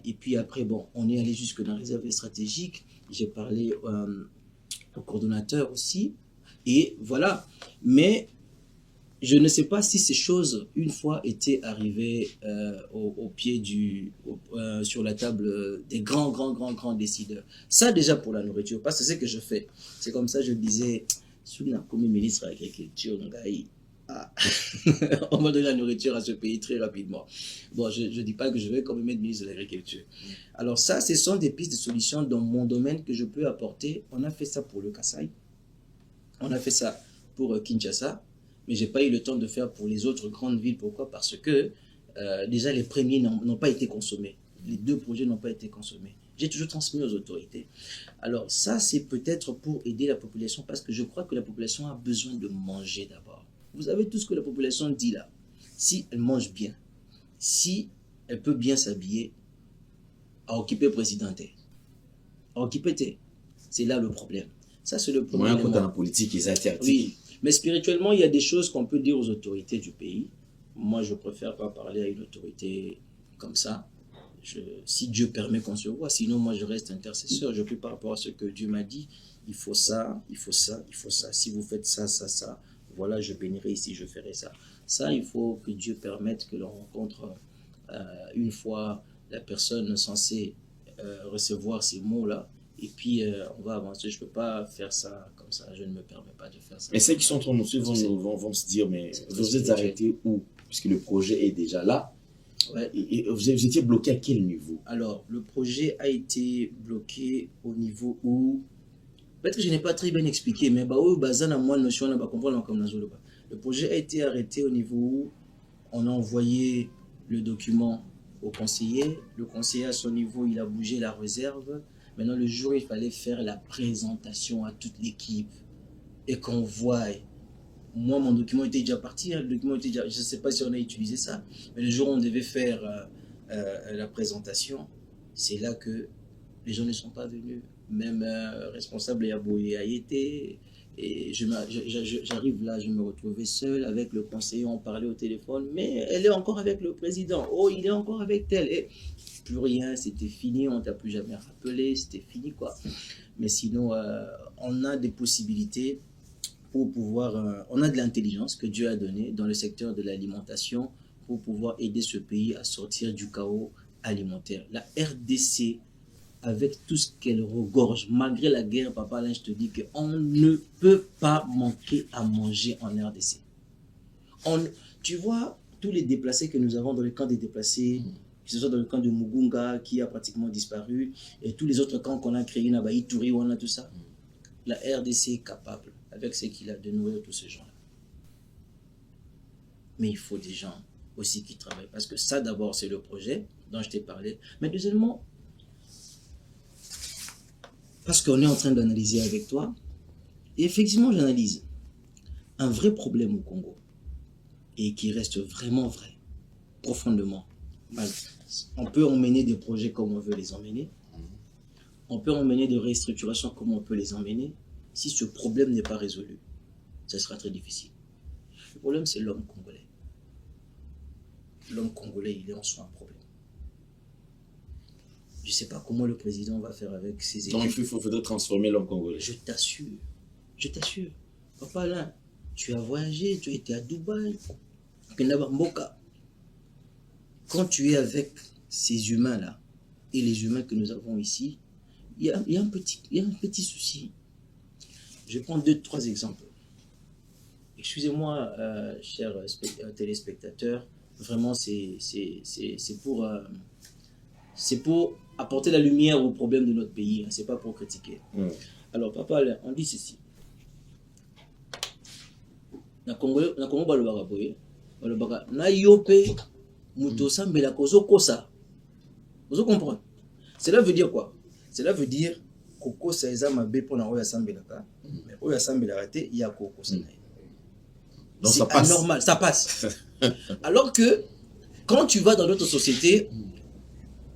Et puis après, bon, on est allé jusque dans la réserve stratégique. J'ai parlé au coordonnateur aussi. Et voilà. Mais je ne sais pas si ces choses, une fois, étaient arrivées au pied sur la table des grands décideurs. Ça, déjà pour la nourriture, parce que c'est ce que je fais. C'est comme ça, je disais, sous la Premier ministre de l'Agriculture, on va donner la nourriture à ce pays très rapidement. Bon, je ne dis pas que je vais comme ministre de l'Agriculture. Alors ça, ce sont des pistes de solutions dans mon domaine que je peux apporter. On a fait ça pour le Kasaï. On a fait ça pour Kinshasa. Mais je n'ai pas eu le temps de faire pour les autres grandes villes. Pourquoi? Parce que déjà les premiers n'ont pas été consommés. Les deux projets n'ont pas été consommés. J'ai toujours transmis aux autorités. Alors ça, c'est peut-être pour aider la population parce que je crois que la population a besoin de manger d'abord. Vous avez tout ce que la population dit là. Si elle mange bien, si elle peut bien s'habiller, à occuper présidenté. À occuper, c'est là le problème. Ça, c'est le problème. Moi, quand dans la politique, ils interdisent. Oui. Mais spirituellement, il y a des choses qu'on peut dire aux autorités du pays. Moi, je préfère pas parler à une autorité comme ça. Si Dieu permet qu'on se voit, sinon moi je reste intercesseur. Je prie par rapport à ce que Dieu m'a dit. Il faut ça, il faut ça, il faut ça. Si vous faites ça, ça, ça, voilà, je bénirai ici, je ferai ça. Ça, il faut que Dieu permette que l'on rencontre une fois la personne censée recevoir ces mots-là. Et puis, on va avancer. Je ne peux pas faire ça comme ça. Je ne me permets pas de faire ça. Mais ceux qui sont en train de nous suivre vont se dire, mais vous êtes arrêté où? Puisque le projet est déjà là. Ouais. Et vous étiez bloqué à quel niveau? Alors, le projet a été bloqué au niveau où... Peut-être que je n'ai pas très bien expliqué, mais le projet a été arrêté au niveau où on a envoyé le document au conseiller. Le conseiller, à son niveau, il a bougé la réserve. Maintenant, le jour, il fallait faire la présentation à toute l'équipe et qu'on voie. Moi, mon document était déjà parti. Le document était déjà, je ne sais pas si on a utilisé ça. Mais le jour où on devait faire la présentation, c'est là que les gens ne sont pas venus. Même responsable Yaboué a été. Et j'arrive là, je me retrouvais seul avec le conseiller. On parlait au téléphone. Mais elle est encore avec le président. Oh, il est encore avec tel. Et plus rien, c'était fini. On ne t'a plus jamais rappelé. C'était fini, quoi. Mais sinon, on a des possibilités. Pour pouvoir, on a de l'intelligence que Dieu a donnée dans le secteur de l'alimentation pour pouvoir aider ce pays à sortir du chaos alimentaire. La RDC, avec tout ce qu'elle regorge, malgré la guerre, papa, là, je te dis qu'on ne peut pas manquer à manger en RDC. Tu vois, tous les déplacés que nous avons dans le camp des déplacés, que ce soit dans le camp de Mugunga, qui a pratiquement disparu, et tous les autres camps qu'on a créés, Nabaï, Touri, on a tout ça. La RDC est capable, avec ce qu'il a, de nourrir tous ces gens-là. Mais il faut des gens aussi qui travaillent. Parce que ça, d'abord, c'est le projet dont je t'ai parlé. Mais deuxièmement, parce qu'on est en train d'analyser avec toi, et effectivement, j'analyse un vrai problème au Congo, et qui reste vraiment vrai, profondément. On peut emmener des projets comme on veut les emmener, on peut emmener des restructurations comme on peut les emmener. Si ce problème n'est pas résolu, ça sera très difficile. Le problème, c'est l'homme congolais. L'homme congolais, il est en soi un problème. Je ne sais pas comment le président va faire avec ses équipes. Donc il faudrait transformer l'homme congolais. Je t'assure. Papa Alain, tu as voyagé, tu as été à Dubaï, Mboka. Quand tu es avec ces humains-là et les humains que nous avons ici, il y a un petit souci. Je vais prendre 2-3 exemples. Excusez-moi, chers téléspectateurs, vraiment c'est pour apporter la lumière aux problèmes de notre pays, hein, c'est pas pour critiquer. Alors papa, on dit ceci. Na Congo balobaka boye, balobaka na yope muto sambela kozo kosa. Vous comprenez? Cela veut dire quoi? Cela veut dire koko sa eza mabe pona oya sambelaka, mais oya sambelaka te ya koko sa. Donc c'est anormal, ça passe. Alors que quand tu vas dans notre société,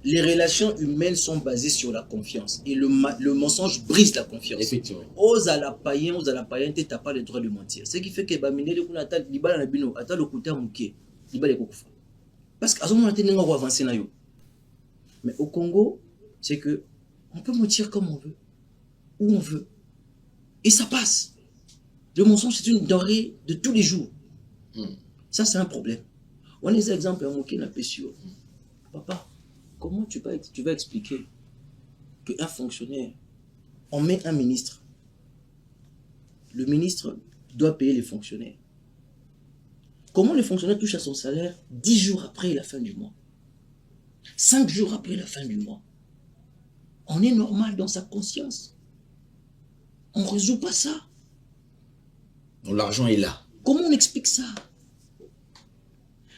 les relations humaines sont basées sur la confiance. Et le mensonge brise la confiance. Effectivement. Aux à la païen, tu n'as pas le droit de mentir. Ce qui fait que parce qu'à ce moment-là, tu n'as pas avancé. Mais au Congo, c'est que on peut mentir comme on veut, où on veut. Et ça passe. Le mensonge, c'est une denrée de tous les jours. Ça, c'est un problème. On a des exemples à moquer la pétition. Papa, comment tu vas expliquer qu'un fonctionnaire, on met un ministre, le ministre doit payer les fonctionnaires. Comment le fonctionnaire touche à son salaire 10 jours après la fin du mois, 5 jours après la fin du mois? On est normal dans sa conscience. On ne résout pas ça. Donc l'argent est là. Comment on explique ça?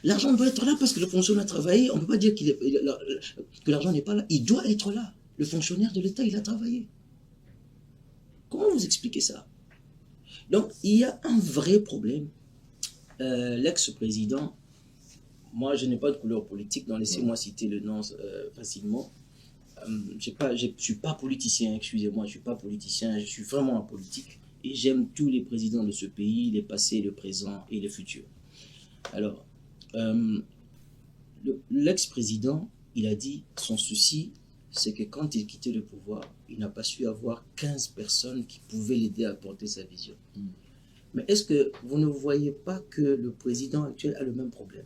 L'argent doit être là parce que le fonctionnaire a travaillé. On ne peut pas dire que l'argent n'est pas là. Il doit être là. Le fonctionnaire de l'État, il a travaillé. Comment vous expliquez ça? Donc, il y a un vrai problème. L'ex-président, moi, je n'ai pas de couleur politique, donc laissez-moi citer le nom facilement. Je ne suis pas politicien, excusez-moi, je ne suis pas politicien, je suis vraiment en politique. Et j'aime tous les présidents de ce pays, les passés, le présent et le futur. Alors, l'ex-président, il a dit, son souci, c'est que quand il quittait le pouvoir, il n'a pas su avoir 15 personnes qui pouvaient l'aider à porter sa vision. Mais est-ce que vous ne voyez pas que le président actuel a le même problème?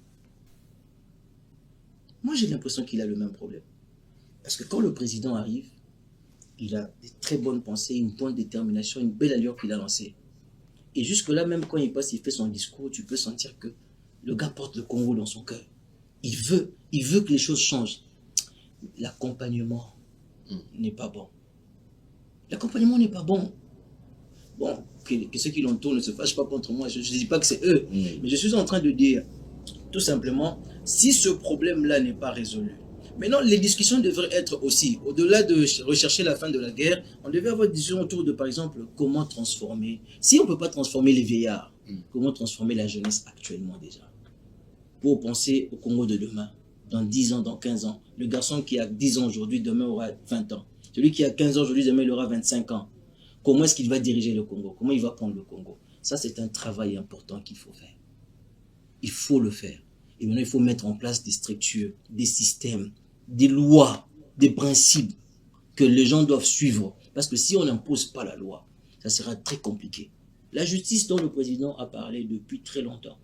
Moi, j'ai l'impression qu'il a le même problème. Parce que quand le président arrive, il a des très bonnes pensées, une bonne détermination, une belle allure qu'il a lancée. Et jusque-là, même quand il passe, il fait son discours, tu peux sentir que le gars porte le Congo dans son cœur. Il veut que les choses changent. L'accompagnement n'est pas bon. L'accompagnement n'est pas bon. Bon, que ceux qui l'entourent ne se fâchent pas contre moi. Je ne dis pas que c'est eux. Mais je suis en train de dire, tout simplement, si ce problème-là n'est pas résolu, maintenant, les discussions devraient être aussi, au-delà de rechercher la fin de la guerre, on devait avoir des discussions autour de, par exemple, comment transformer. Si on ne peut pas transformer les vieillards, comment transformer la jeunesse actuellement déjà? Pour penser au Congo de demain, dans 10 ans, dans 15 ans. Le garçon qui a 10 ans aujourd'hui, demain aura 20 ans. Celui qui a 15 ans aujourd'hui, demain il aura 25 ans. Comment est-ce qu'il va diriger le Congo? Comment il va prendre le Congo? Ça, c'est un travail important qu'il faut faire. Il faut le faire. Et maintenant, il faut mettre en place des structures, des systèmes, des lois, des principes que les gens doivent suivre. Parce que si on n'impose pas la loi, ça sera très compliqué. La justice dont le président a parlé depuis très longtemps,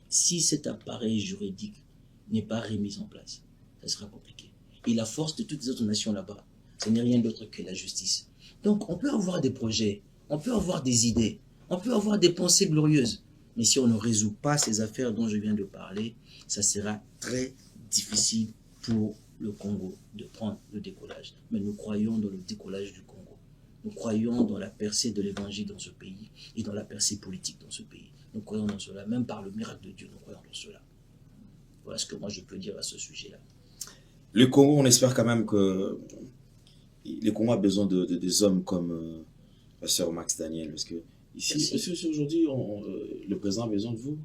si cet appareil juridique n'est pas remis en place, ça sera compliqué. Et la force de toutes les autres nations là-bas, ce n'est rien d'autre que la justice. Donc, on peut avoir des projets, on peut avoir des idées, on peut avoir des pensées glorieuses. Mais si on ne résout pas ces affaires dont je viens de parler, ça sera très difficile pour le Congo de prendre le décollage. Mais nous croyons dans le décollage du Congo. Nous croyons dans la percée de l'évangile dans ce pays et dans la percée politique dans ce pays. Nous croyons dans cela, même par le miracle de Dieu, nous croyons dans cela. Voilà ce que moi je peux dire à ce sujet-là. Le Congo, on espère quand même que le Congo a besoin des hommes comme Pasteur Max Daniel, parce que ici aujourd'hui, le président a besoin de vous.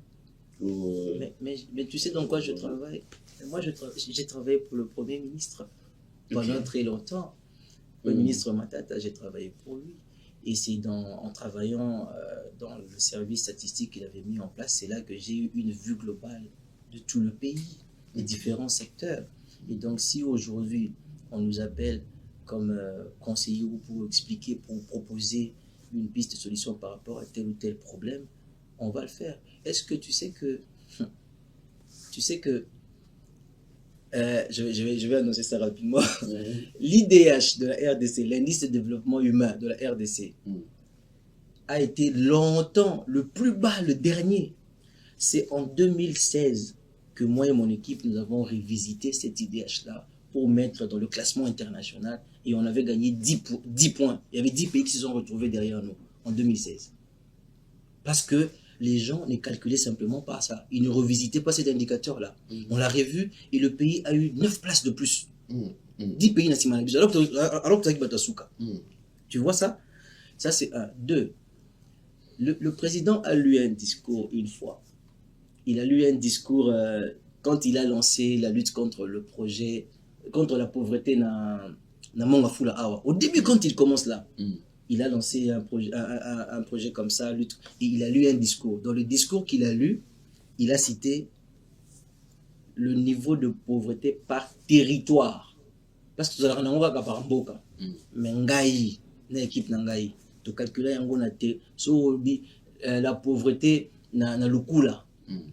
Mais tu sais dans quoi je travaille? Moi, j'ai travaillé pour le Premier ministre pendant très longtemps. Le ministre Matata, j'ai travaillé pour lui. Et c'est en travaillant dans le service statistique qu'il avait mis en place, c'est là que j'ai eu une vue globale de tout le pays, des différents secteurs. Et donc, si aujourd'hui, on nous appelle comme conseiller ou pour expliquer, pour proposer une piste de solution par rapport à tel ou tel problème, on va le faire. Est-ce que tu sais que... je vais annoncer ça rapidement. L'IDH de la RDC, l'indice de développement humain de la RDC, a été longtemps le plus bas, le dernier. C'est en 2016 que moi et mon équipe, nous avons revisité cet IDH-là pour mettre dans le classement international et on avait gagné 10 points. Il y avait 10 pays qui se sont retrouvés derrière nous en 2016. Parce que les gens ne calculaient simplement pas ça. Ils ne revisitaient pas cet indicateur-là. On l'a revu et le pays a eu 9 places de plus. 10 pays nationaux. Alors que tu as Batasuka. Tu vois ça? Ça, c'est un. 2. Le président a lu un discours une fois. Il a lu un discours quand il a lancé la lutte contre le projet, contre la pauvreté dans Mongafula Awa. Au début, quand il commence là, il a lancé un projet comme ça, et il a lu un discours. Dans le discours qu'il a lu, il a cité le niveau de pauvreté par territoire. Parce que ça n'a pas par mboka. Mais ngai, na équipe ngai, to calculer yango na te, so la pauvreté na lukula,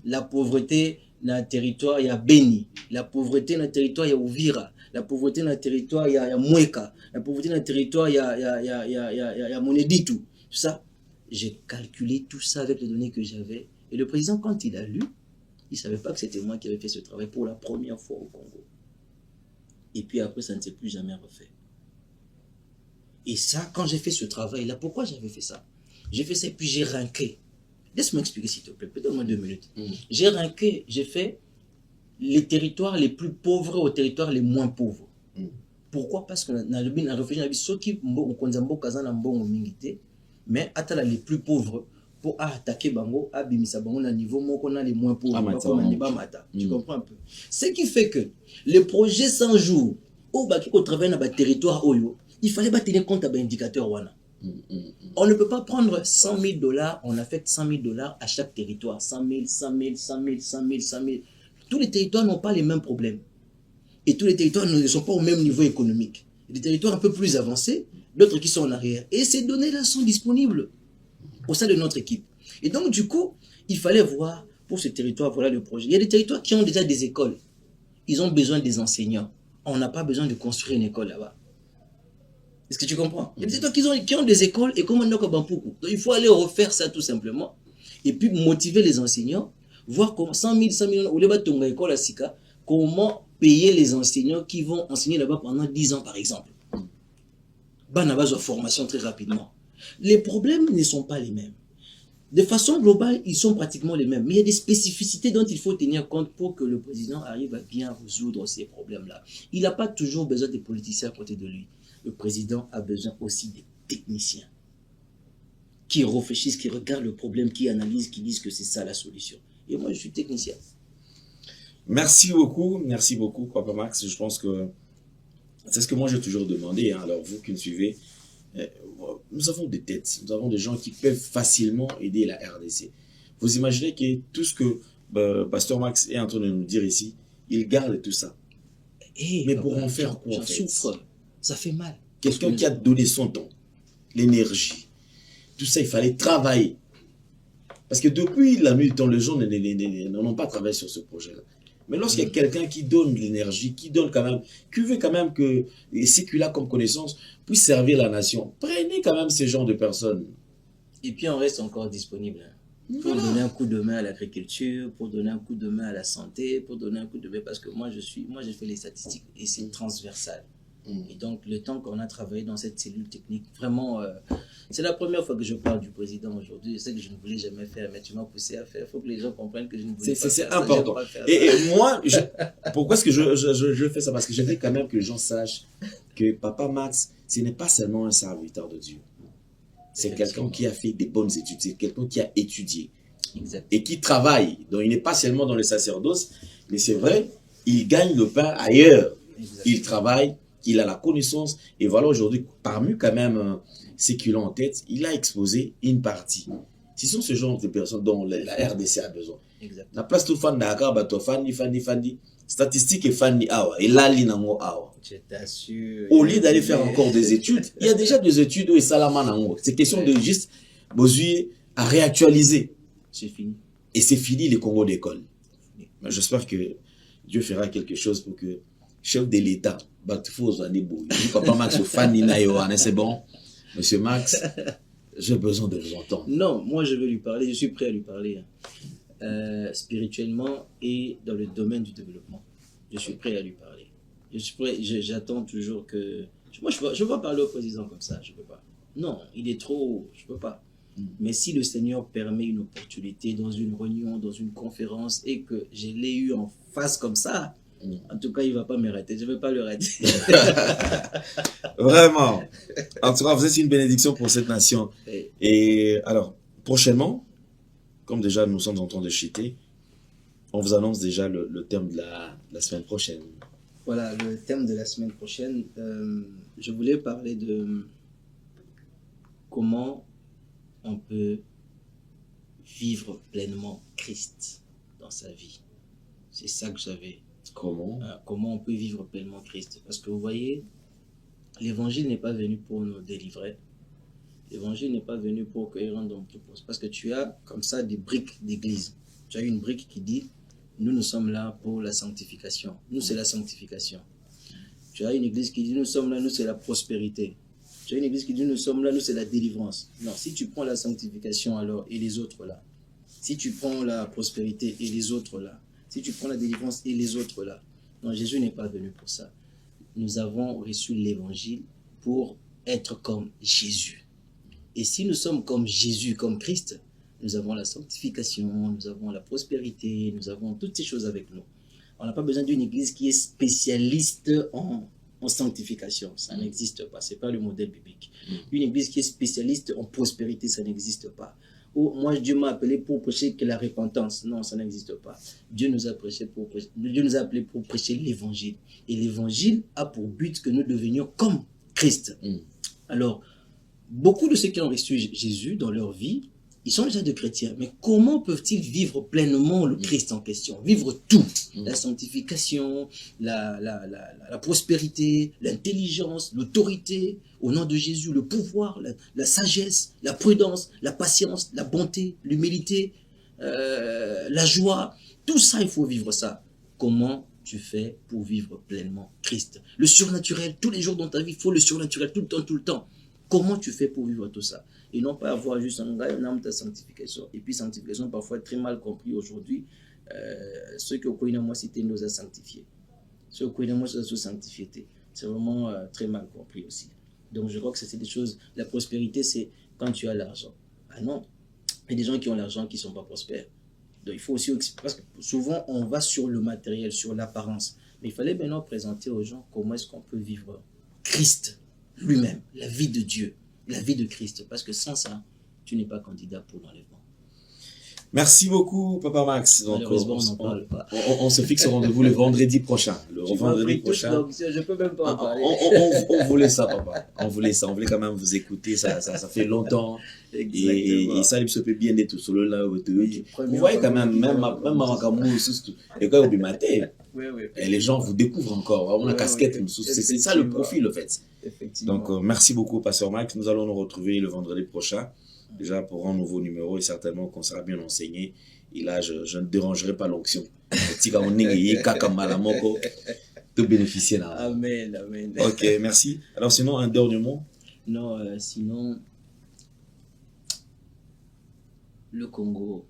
la pauvreté na territoire ya Beni, la pauvreté na territoire ya Uvira, la pauvreté na territoire ya Mweka, la pauvreté na territoire ya Moneditu, tout ça. J'ai calculé tout ça avec les données que j'avais. Et le président, quand il a lu, il ne savait pas que c'était moi qui avais fait ce travail pour la première fois au Congo. Et puis après, ça ne s'est plus jamais refait. Et ça, quand j'ai fait ce travail-là, pourquoi j'avais fait ça? J'ai fait ça et puis j'ai ranké. Laisse-moi expliquer s'il te plaît, peut-être moins 2 minutes. J'ai ranké, j'ai fait les territoires les plus pauvres aux territoires les moins pauvres. Pourquoi? Parce que dans le réfugié, ceux qui ont mais attends les plus pauvres pour attaquer Bango, abimisa Bango à niveau qu'on a les moins pauvres. Tu comprends un peu? Ce qui fait que le projet 100 jours, au travaille dans le territoire, il fallait tenir compte d'un indicateur. On ne peut pas prendre 100 000 $, on affecte 100 000 $ à chaque territoire. 100 000, 100 000, 100 000, 100 000, 100 000. Tous les territoires n'ont pas les mêmes problèmes. Et tous les territoires ne sont pas au même niveau économique. Il y a des territoires un peu plus avancés, d'autres qui sont en arrière. Et ces données-là sont disponibles au sein de notre équipe. Et donc, du coup, il fallait voir pour ce territoire, voilà le projet. Il y a des territoires qui ont déjà des écoles. Ils ont besoin des enseignants. On n'a pas besoin de construire une école là-bas. Est-ce que tu comprends? Il y a des territoires qui ont des écoles et comme on a donc il faut aller refaire ça tout simplement. Et puis motiver les enseignants, voir comment 100 000, ou les bâtons école à Sika, comment payer les enseignants qui vont enseigner là-bas pendant 10 ans par exemple. On a besoin de formation très rapidement. Les problèmes ne sont pas les mêmes. De façon globale, ils sont pratiquement les mêmes. Mais il y a des spécificités dont il faut tenir compte pour que le président arrive à bien résoudre ces problèmes-là. Il n'a pas toujours besoin des politiciens à côté de lui. Le président a besoin aussi des techniciens qui réfléchissent, qui regardent le problème, qui analysent, qui disent que c'est ça la solution. Et moi, je suis technicien. Merci beaucoup, Papa Max. Je pense que c'est ce que moi j'ai toujours demandé. Alors, vous qui me suivez, nous avons des têtes, nous avons des gens qui peuvent facilement aider la RDC. Vous imaginez que tout ce que Pasteur Max est en train de nous dire ici, il garde tout ça. Mais pour en faire quoi en fait? Souffre. Ça fait mal. Quelqu'un qui a donné son temps, l'énergie, tout ça, il fallait travailler. Parce que depuis la nuit, dans le jour, n'ont pas travaillé sur ce projet-là. Mais lorsqu'il y a quelqu'un qui donne l'énergie, qui donne quand même, qui veut quand même que ce qu'il a comme connaissance puisse servir la nation, prenez quand même ce genre de personnes. Et puis on reste encore disponible. Pour donner un coup de main à l'agriculture, pour donner un coup de main à la santé, pour donner un coup de main, parce que moi j'ai fait les statistiques et c'est transversal. Et donc, le temps qu'on a travaillé dans cette cellule technique, vraiment, c'est la première fois que je parle du président aujourd'hui. Je sais que je ne voulais jamais faire, mais tu m'as poussé à faire. Il faut que les gens comprennent que je ne voulais pas faire. C'est important. Et moi, pourquoi est-ce que je fais ça? Parce que je veux quand même que les gens sachent que Papa Max, ce n'est pas seulement un serviteur de Dieu. C'est quelqu'un qui a fait des bonnes études. C'est quelqu'un qui a étudié. Exact. Et qui travaille. Donc, il n'est pas seulement dans le sacerdoce, mais c'est vrai, il gagne le pain ailleurs. Exactement. Il travaille, il a la connaissance. Et voilà, aujourd'hui, parmi quand même ceux qui l'ont en tête, il a exposé une partie. Ce sont ce genre de personnes dont la RDC a besoin. Exactement. La place tout fan d'accord, bah toi fandi. Statistique et fandi awa. Et là, l'inango awa. Je t'assure. Au lieu d'aller faire encore des études, il y a déjà des études où il salama nango. C'est question de juste besoin à réactualiser. C'est fini. Et c'est fini les Congo d'école. J'espère que Dieu fera quelque chose pour que chef de l'État, Papa Max, c'est bon. Monsieur Max, j'ai besoin de vous entendre. Non, moi je veux lui parler, je suis prêt à lui parler. Spirituellement et dans le domaine du développement. Je suis prêt à lui parler. Je suis prêt, j'attends toujours que... Moi je ne vais pas parler au président comme ça, je ne peux pas. Non, il est trop... Je ne peux pas. Mais si le Seigneur permet une opportunité dans une réunion, dans une conférence, et que je l'ai eu en face comme ça, en tout cas, il ne va pas me rater. Je ne vais pas le rater. Vraiment. En tout cas, vous êtes une bénédiction pour cette nation. Et alors, prochainement, comme déjà nous sommes en train de chuter, on vous annonce déjà le thème de la semaine prochaine. Voilà, le thème de la semaine prochaine. Je voulais parler de comment on peut vivre pleinement Christ dans sa vie. C'est ça que j'avais. Comment? Comment on peut vivre pleinement Christ. Parce que vous voyez, l'évangile n'est pas venu pour nous délivrer. L'évangile n'est pas venu pour cueillir un don. Parce que tu as comme ça des briques d'église. Tu as une brique qui dit, nous sommes là pour la sanctification. Nous, c'est la sanctification. Tu as une église qui dit, nous sommes là, nous, c'est la prospérité. Tu as une église qui dit, nous sommes là, nous, c'est la délivrance. Non, si tu prends la sanctification alors, et les autres là, si tu prends la prospérité et les autres là, si tu prends la délivrance et les autres là, non, Jésus n'est pas venu pour ça. Nous avons reçu l'évangile pour être comme Jésus. Et si nous sommes comme Jésus, comme Christ, nous avons la sanctification, nous avons la prospérité, nous avons toutes ces choses avec nous. On n'a pas besoin d'une église qui est spécialiste en sanctification. Ça n'existe pas. Ce n'est pas le modèle biblique. Une église qui est spécialiste en prospérité, ça n'existe pas. Ou moi, Dieu m'a appelé pour prêcher que la repentance. Non, ça n'existe pas. Dieu nous a appelé pour prêcher l'évangile. Et l'évangile a pour but que nous devenions comme Christ. Alors, beaucoup de ceux qui ont reçu Jésus dans leur vie, ils sont déjà des chrétiens. Mais comment peuvent-ils vivre pleinement le Christ en question? Vivre tout. La sanctification, la prospérité, l'intelligence, l'autorité, au nom de Jésus, le pouvoir, la sagesse, la prudence, la patience, la bonté, l'humilité, la joie. Tout ça, il faut vivre ça. Comment tu fais pour vivre pleinement Christ? Le surnaturel, tous les jours dans ta vie, il faut le surnaturel, tout le temps. Comment tu fais pour vivre tout ça? Et non pas avoir juste un gars, un âme de sanctification. Et puis sanctification, parfois très mal compris aujourd'hui. Ceux qui ont connu moi, c'était nous a sanctifiés. Ceux qui ont connu moi, c'est sanctifié. C'est vraiment très mal compris aussi. Donc je crois que c'est des choses. La prospérité, c'est quand tu as l'argent. Ah non, il y a des gens qui ont l'argent qui ne sont pas prospères. Donc il faut aussi, parce que souvent on va sur le matériel, sur l'apparence. Mais il fallait maintenant présenter aux gens comment est-ce qu'on peut vivre Christ lui-même, la vie de Dieu, la vie de Christ. Parce que sans ça, tu n'es pas candidat pour l'enlèvement. Merci beaucoup, Papa Max. Donc, malheureusement, on n'en parle pas. On se fixe au rendez-vous le vendredi prochain. Le vendredi prochain. Donc, je ne peux même pas en parler. On voulait ça, papa. On voulait ça. On voulait quand même vous écouter. Ça fait longtemps. Et ça, il se peut bien d'être solo là. Vous voyez quand même Marakamou, et quand vous matez, et les gens vous découvrent encore. On a casquette. C'est ça le profil, en fait. Donc, merci beaucoup, Pasteur Max. Nous allons nous retrouver le vendredi prochain. Déjà pour un nouveau numéro et certainement qu'on sera bien enseigné. Et là, je ne dérangerai pas l'onction. De bénéficier là. Amen, amen. Ok, merci. Alors sinon, un dernier mot? Non, sinon, le Congo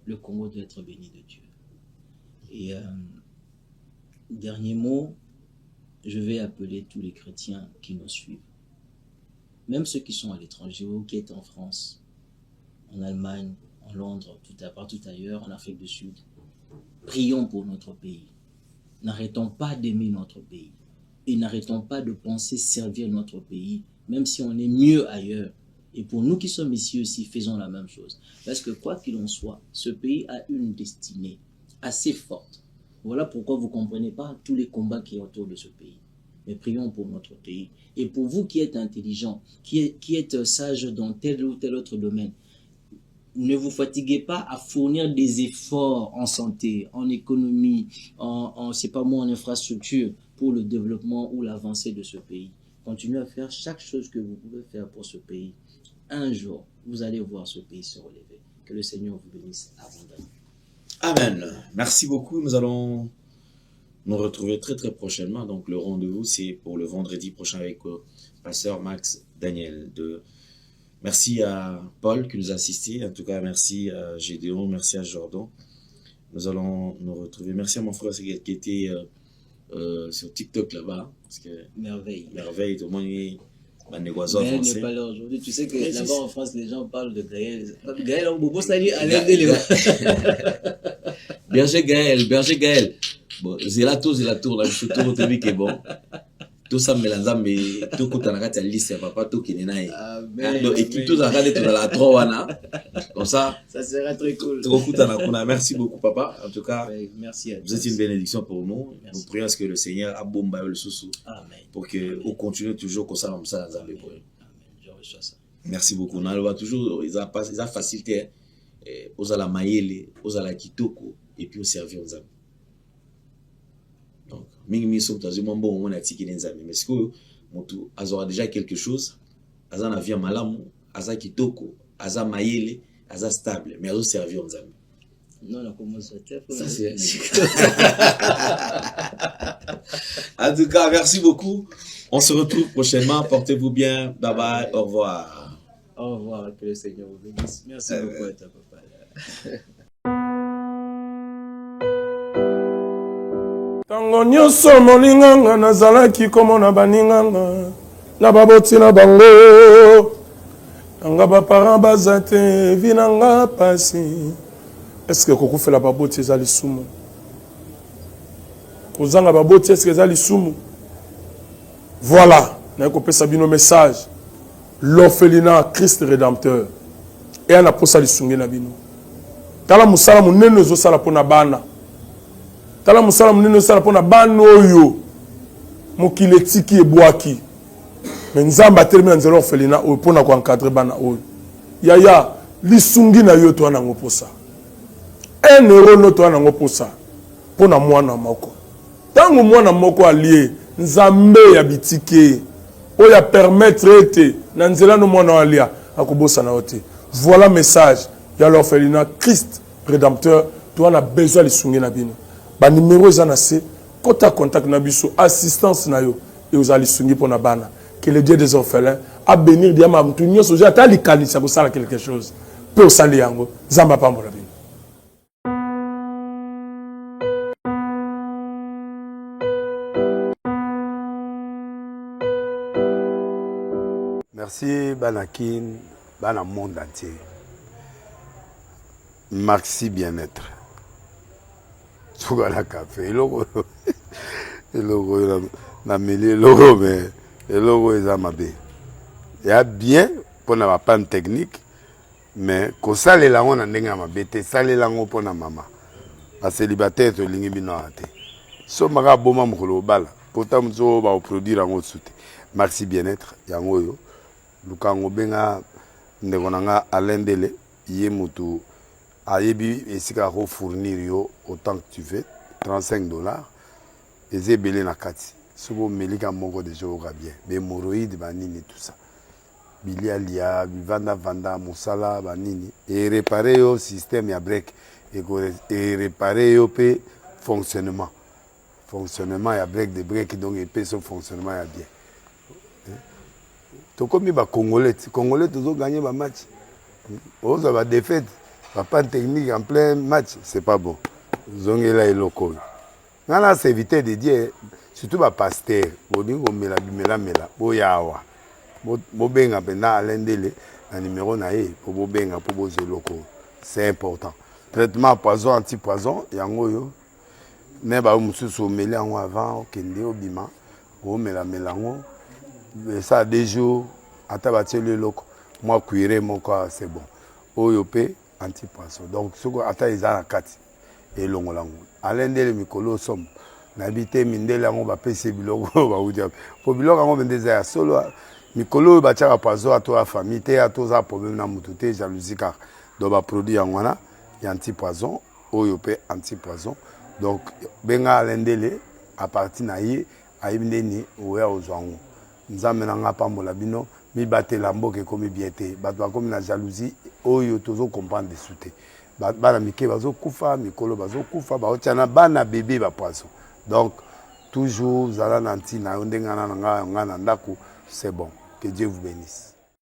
doit être béni de Dieu. Et dernier mot, je vais appeler tous les chrétiens qui nous suivent, même ceux qui sont à l'étranger ou qui sont en France, en Allemagne, en Londres, partout ailleurs, en Afrique du Sud. Prions pour notre pays. N'arrêtons pas d'aimer notre pays. Et n'arrêtons pas de penser servir notre pays, même si on est mieux ailleurs. Et pour nous qui sommes ici aussi, faisons la même chose. Parce que quoi qu'il en soit, ce pays a une destinée assez forte. Voilà pourquoi vous ne comprenez pas tous les combats qui sont autour de ce pays. Mais prions pour notre pays. Et pour vous qui êtes intelligents, qui êtes sages dans tel ou tel autre domaine, ne vous fatiguez pas à fournir des efforts en santé, en économie, en infrastructure pour le développement ou l'avancée de ce pays. Continuez à faire chaque chose que vous pouvez faire pour ce pays. Un jour, vous allez voir ce pays se relever. Que le Seigneur vous bénisse abondamment. Amen. Merci beaucoup. Nous allons nous retrouver très très prochainement. Donc le rendez-vous, c'est pour le vendredi prochain avec Pasteur Max Daniel. Merci à Paul qui nous a assisté. En tout cas, merci à Gédéon, merci à Jordan. Nous allons nous retrouver. Merci à mon frère qui était sur TikTok là-bas. Parce que Merveille. Tout le monde est Gaël n'est pas là aujourd'hui. Tu sais que là-bas en France, les gens parlent de Gaël. Gaël, on peut saluer à l'aide de Berger Gaël. Bon, c'est la tour, là, je suis tout retenu qui est bon. Tout ça, mais tout quand on a la liste, papa, tout qui est là. Et qui tout a regardé tout dans la trois, comme ça. Ça sera très cool. Merci beaucoup, papa. En tout cas, merci à vous êtes une bénédiction pour nous. Merci. Nous prions à ce que le Seigneur a bomba le sous pour qu'on continue toujours comme ça, dans Amen. Je reçois ça. Merci beaucoup. On va toujours, ils ont facilité aux ala maïele, aux ala kitoko, et puis au servir aux amis. Donc, mingi sommes dans un bon moment à tirer les amis. Mais ce que motu azora déjà quelque chose, aza na via malamu, aza kitoko, aza maïele, aza stable, mais azo servir aux amis. Non, on a commencé à ça c'est. En tout cas, merci beaucoup. On se retrouve prochainement. Portez-vous bien. Bye bye. Au revoir. Au revoir. Que le Seigneur vous bénisse. Merci beaucoup à ta papa. Tango nyonso molinganga nazalaki komona baninganga na baboti na bango nanga baparent baza te vi nanga pasi. Est-ce que kokufela baboti eza lisumu? Kozanga baboti est-ce que eza lisumu? Voilà, nakopesa bino message. L'orphelinat Christ rédempteur. Et ana posa lisungi na bino. Tala musala munene ezosala pona bana. Tala musala munene ezosala pona bana oyo mokili etiki ebwaki. Mais nzamba atelemi na nzela orphelinat oyo pona ko encadrer bana oyo. Yaya lisungi na yo to nango posa. Un euro no to nango posa. Pona mwana moko. Tango mwana moko alie nzambe ya bitike oya permettre ete na nzela no mwana alia akobosa na ote. Voilà message ya l'orphelinat Christ rédempteur. Tu as besoin de lisungi na bino. Ba numéro za na se kota contact na biso assistance na yo et aux lisungi pona bana. Que le Dieu des orphelins a bénir diama mtu nyoso ja ta likanisa ko sala quelque chose. Pe osali yango zamba pambola bino. Merci Banakin, Bana monde entier. Maxi bien-être. Sougala café, logo na mêlé logo mais le logo est à ma bé. Il y a bien pour na panne technique mais ko sale la on ndenge ma bé te sale la ngo pour na mama. Ba célibataire to lingi bino ate. So maka boma mukolo bala. Pourtant zo ba produire ngo soute. Maxi bien-être yango yo. Lukango benga ndeko nanga alendele ye mutu ayebi esika ko fournir yo autant que tu veux $35 ezebele na kati sobo melika moko de jour bien be moroïde banini tout ça bilialia vanda musala banini et réparer yo système ya break et réparer yo pe fonctionnement ya break de break donc et pe son fonctionnement ya bien. Tokomi ba Congolais toujours gagner ba match. On va défaite, pas de technique en plein match, c'est pas bon. Zongela et loko. Nana c'est éviter de dire surtout bapaster bolingi komela bimelamela boyawa bobenga mpena alendele na numéro na ye po bobenga po bozwa eloko c'est important traitement poison antipoison yango oyo ne bao mosusu omeli yango avant okende obima omelamela yango ça 2 jours ata batieli eloko mwa cuire moko c'est bon oyo mpe antipoison donc soko ata eza na kati elongola yango alendele mikolo osomo nayebi te mindele yango bapesi biloko baudia po biloko yango mpe eza ya solo mikolo oyo batiaka poison atoya famille te atoza problème na motu te jalousie kaka donc baproduit yango wana ya antipoison oyo mpe antipoison donc benga alendele à partir na ye ayebi ndeni oya ozwa yango nzambe na nga pambola bino mibatela mboka ekomi bien te bato bakomi na jalousie oyo tozokomprendre desu te bana mike bazokufa mikolo bazokufa baotia na bana bebe bapoison donc toujours zala na ntina yo ndenge nga na ndako c'est bon que Dieu vous bénisse.